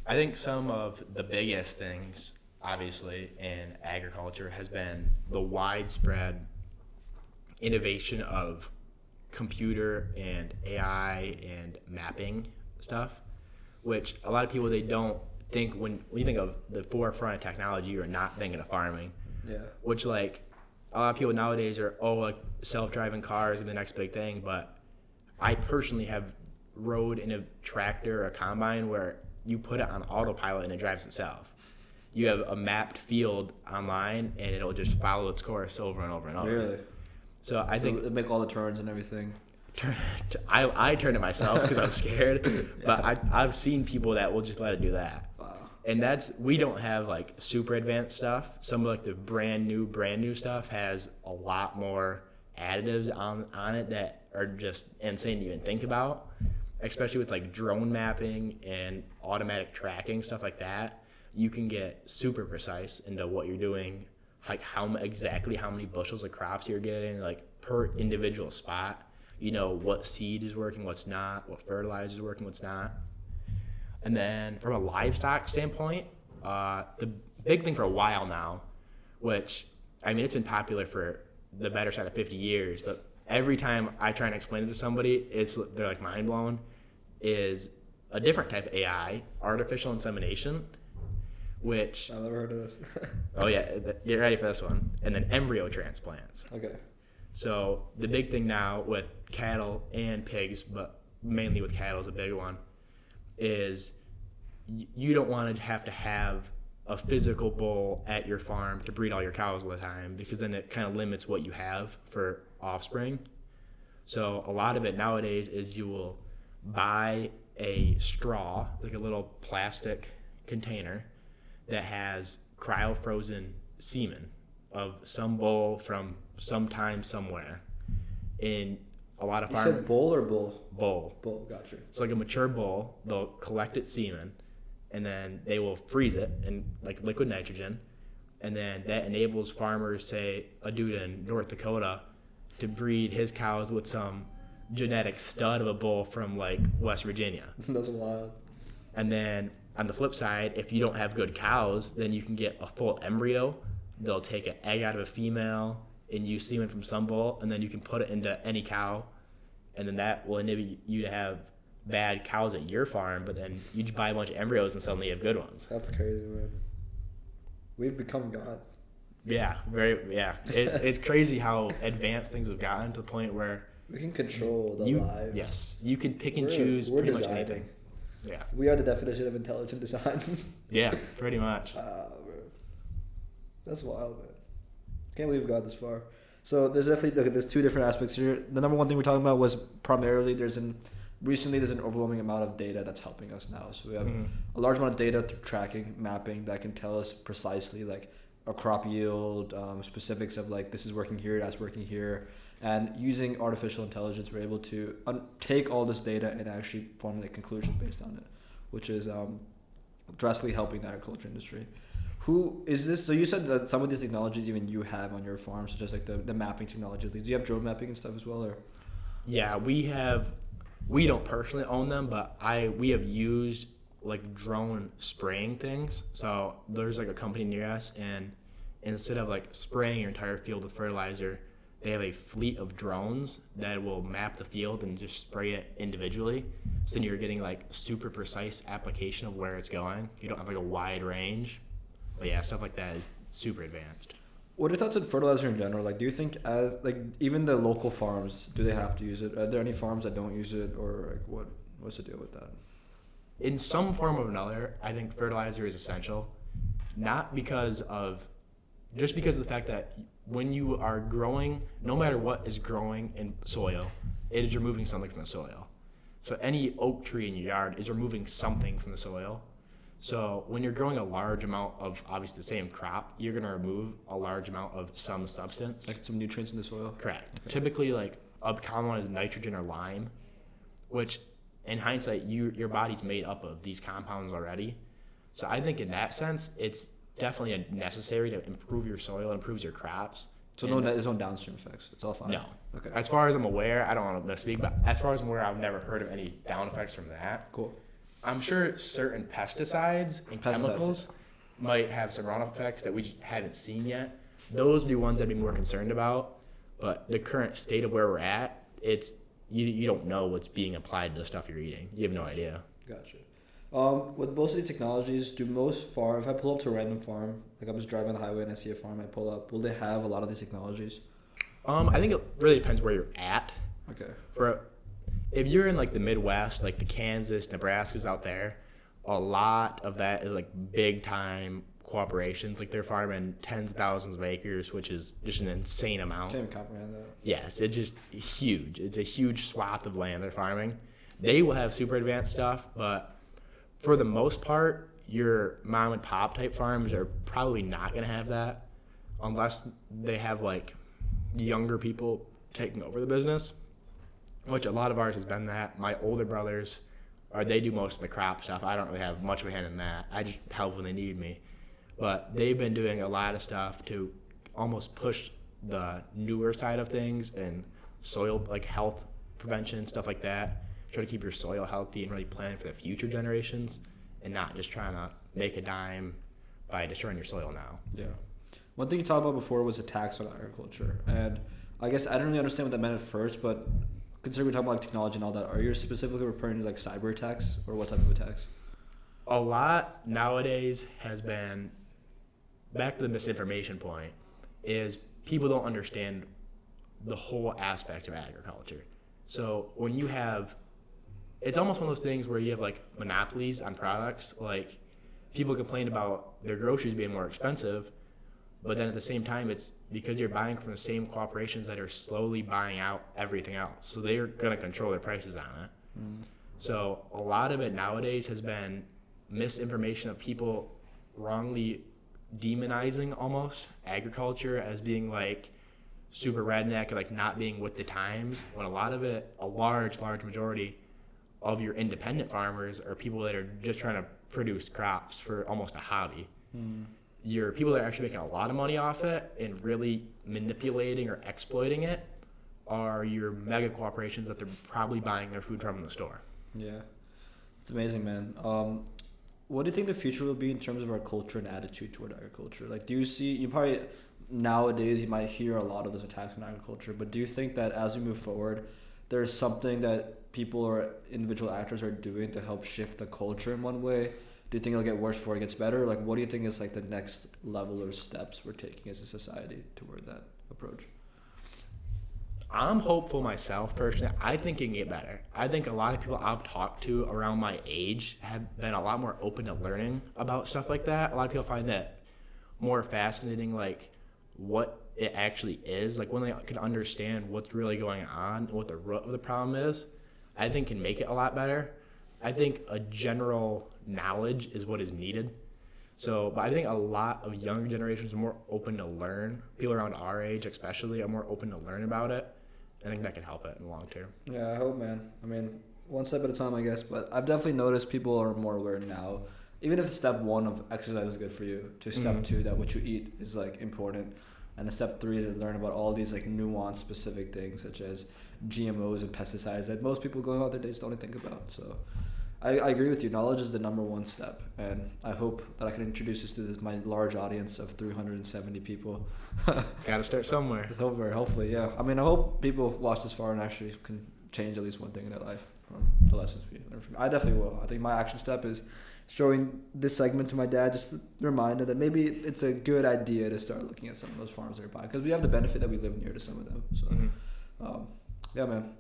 I think some of the biggest things, obviously, in agriculture has been the widespread innovation of computer and AI and mapping stuff, which a lot of people, they don't think when you think of the forefront of technology, you're not thinking of farming. Yeah. Which like a lot of people nowadays are like self-driving cars are the next big thing, but I personally have rode in a tractor or a combine where you put it on autopilot and it drives itself. You have a mapped field online and it'll just follow its course over and over and over. Really? So I think it make all the turns and everything. I turned it myself because I'm scared, but I've seen people that will just let it do that. Wow. And we don't have like super advanced stuff. Some of like the brand new stuff has a lot more additives on it that are just insane to even think about, especially with like drone mapping and automatic tracking, stuff like that. You can get super precise into what you're doing, like exactly how many bushels of crops you're getting, like per individual spot. You know what seed is working, what's not, what fertilizer is working, what's not. And then from a livestock standpoint, the big thing for a while now, which, I mean, it's been popular for the better side of 50 years, but every time I try and explain it to somebody, they're like mind blown, is a different type of AI, artificial insemination, which... I've never heard of this. Oh yeah, get ready for this one. And then embryo transplants. Okay. So the big thing now with cattle and pigs, but mainly with cattle is a big one, is you don't want to have a physical bull at your farm to breed all your cows all the time, because then it kind of limits what you have for offspring. So a lot of it nowadays is you will buy a straw, like a little plastic container that has cryo-frozen semen of some bull from sometime somewhere. In a lot of You farms. said bull or bull? Bull. Bull, gotcha. It's like a mature bull. They'll collect its semen, and then they will freeze it in like liquid nitrogen, and then that enables farmers, say a dude in North Dakota, to breed his cows with some genetic stud of a bull from like West Virginia. That's wild. And then on the flip side, if you don't have good cows, then you can get a full embryo. They'll take an egg out of a female and use semen from some bull, and then you can put it into any cow, and then that will enable you to have bad cows at your farm, but then you just buy a bunch of embryos and suddenly you have good ones. That's crazy, man. We've become God. Yeah, It's crazy how advanced things have gotten to the point where We can control the lives. Yes, you can pick and We're choose pretty much designing. anything. Yeah. We are the definition of intelligent design. Yeah, pretty much. Man. That's wild, man. Can't believe we got this far. So there's definitely there's two different aspects here. The number one thing we're talking about was primarily recently there's an overwhelming amount of data that's helping us now. So we have a large amount of data through tracking, mapping that can tell us precisely like a crop yield, specifics of like this is working here, that's working here. And using artificial intelligence, we're able to take all this data and actually formulate conclusions based on it, which is drastically helping the agriculture industry. Who is this? So you said that some of these technologies even you have on your farm, such as like the mapping technology. Do you have drone mapping and stuff as well, or? Yeah, we don't personally own them, but we have used like drone spraying things. So there's like a company near us, and instead of like spraying your entire field with fertilizer, they have a fleet of drones that will map the field and just spray it individually. So then you're getting like super precise application of where it's going. You don't have like a wide range. But yeah, stuff like that is super advanced. What are your thoughts on fertilizer in general? Like, do you think even the local farms, do they have to use it? Are there any farms that don't use it, or like what's the deal with that? In some form or another, I think fertilizer is essential. Not because of the fact that when you are growing, no matter what is growing in soil, it is removing something from the soil. So any oak tree in your yard is removing something from the soil. So when you're growing a large amount of obviously the same crop, you're going to remove a large amount of some substance. Like some nutrients in the soil? Correct. Okay. Typically, like a common one is nitrogen or lime, which in hindsight, your body's made up of these compounds already. So I think in that sense, it's definitely necessary to improve your soil, improves your crops. So there's no downstream effects. It's all fine. No. Okay. As far as I'm aware, I don't want to misspeak, but as far as I'm aware, I've never heard of any down effects from that. Cool. I'm sure certain pesticides and chemicals might have some runoff effects that we haven't seen yet. Those would be ones I'd be more concerned about. But the current state of where we're at, it's you don't know what's being applied to the stuff you're eating. You have no idea. Gotcha. With most of these technologies, do most farms, if I pull up to a random farm, like I'm just driving on the highway and I see a farm, I pull up, will they have a lot of these technologies? I think it really depends where you're at. Okay. If you're in like the Midwest, like the Kansas, Nebraska's out there, a lot of that is like big time corporations. Like they're farming tens of thousands of acres, which is just an insane amount. Can't even comprehend that. Yes, it's just huge. It's a huge swath of land they're farming. They will have super advanced stuff, but for the most part, your mom and pop type farms are probably not going to have that unless they have like younger people taking over the business, which a lot of ours has been that. My older brothers, they do most of the crop stuff. I don't really have much of a hand in that. I just help when they need me. But they've been doing a lot of stuff to almost push the newer side of things and soil, like health prevention, stuff like that. Try to keep your soil healthy and really plan for the future generations and not just trying to make a dime by destroying your soil now. Yeah. One thing you talked about before was a tax on agriculture. And I guess I didn't really understand what that meant at first, but considering we're talking about like technology and all that, are you specifically referring to like cyber attacks or what type of attacks? A lot nowadays has been, back to the misinformation point, is people don't understand the whole aspect of agriculture. So when you have, it's almost one of those things where you have like monopolies on products. Like people complain about their groceries being more expensive, but then at the same time, it's because you're buying from the same corporations that are slowly buying out everything else. So they're going to control their prices on it. So a lot of it nowadays has been misinformation of people wrongly demonizing almost agriculture as being like super redneck, like not being with the times, when a lot of it, a large majority of your independent farmers are people that are just trying to produce crops for almost a hobby. Your people that are actually making a lot of money off it and really manipulating or exploiting it are your mega corporations that they're probably buying their food from in the store. Yeah, it's amazing, man. What do you think the future will be in terms of our culture and attitude toward agriculture? Like, do you see, you probably, nowadays you might hear a lot of those attacks on agriculture, but do you think that as we move forward, there's something that people or individual actors are doing to help shift the culture in one way? Do you think it'll get worse before it gets better? Like, what do you think is like the next level or steps we're taking as a society toward that approach? I'm hopeful myself personally. I think it can get better. I think a lot of people I've talked to around my age have been a lot more open to learning about stuff like that. A lot of people find that more fascinating, like what it actually is. Like when they can understand what's really going on and what the root of the problem is, I think can make it a lot better. I think a general knowledge is what is needed. So, but I think a lot of younger generations are more open to learn. People around our age especially are more open to learn about it. I think that can help it in the long term. Yeah, I hope, man. I mean, one step at a time, I guess. But I've definitely noticed people are more aware now. Even if step 1 of exercise is good for you, to step 2 that what you eat is like important, and the step 3 to learn about all these like nuanced specific things such as GMOs and pesticides that most people going out their days don't even think about. So I agree with you. Knowledge is the number 1 step, and I hope that I can introduce this to my large audience of 370 people. Got to start somewhere. Hopefully, yeah. I mean, I hope people watch this far and actually can change at least one thing in their life from the lessons we learned from. I definitely will. I think my action step is showing this segment to my dad, just a reminder that maybe it's a good idea to start looking at some of those farms they're buying, because we have the benefit that we live near to some of them. So, yeah, man.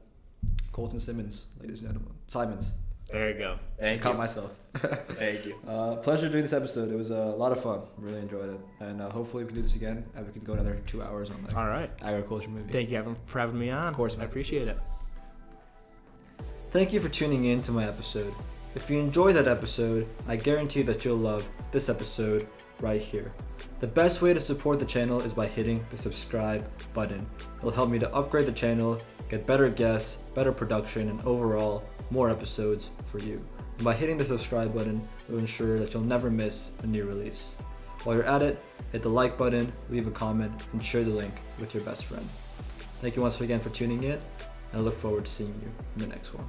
Colton Symons, ladies and gentlemen. Simons. There you go. Thank you. Caught myself. Thank you. Pleasure doing this episode. It was a lot of fun. Really enjoyed it. And hopefully we can do this again and we can go another 2 hours on like all right. agriculture movie. Thank you for having me on. Of course, man. I appreciate it. Thank you for tuning in to my episode. If you enjoyed that episode, I guarantee that you'll love this episode right here. The best way to support the channel is by hitting the subscribe button. It'll help me to upgrade the channel, get better guests, better production, and overall more episodes for you. And by hitting the subscribe button, it'll ensure that you'll never miss a new release. While you're at it, hit the like button, leave a comment, and share the link with your best friend. Thank you once again for tuning in, and I look forward to seeing you in the next one.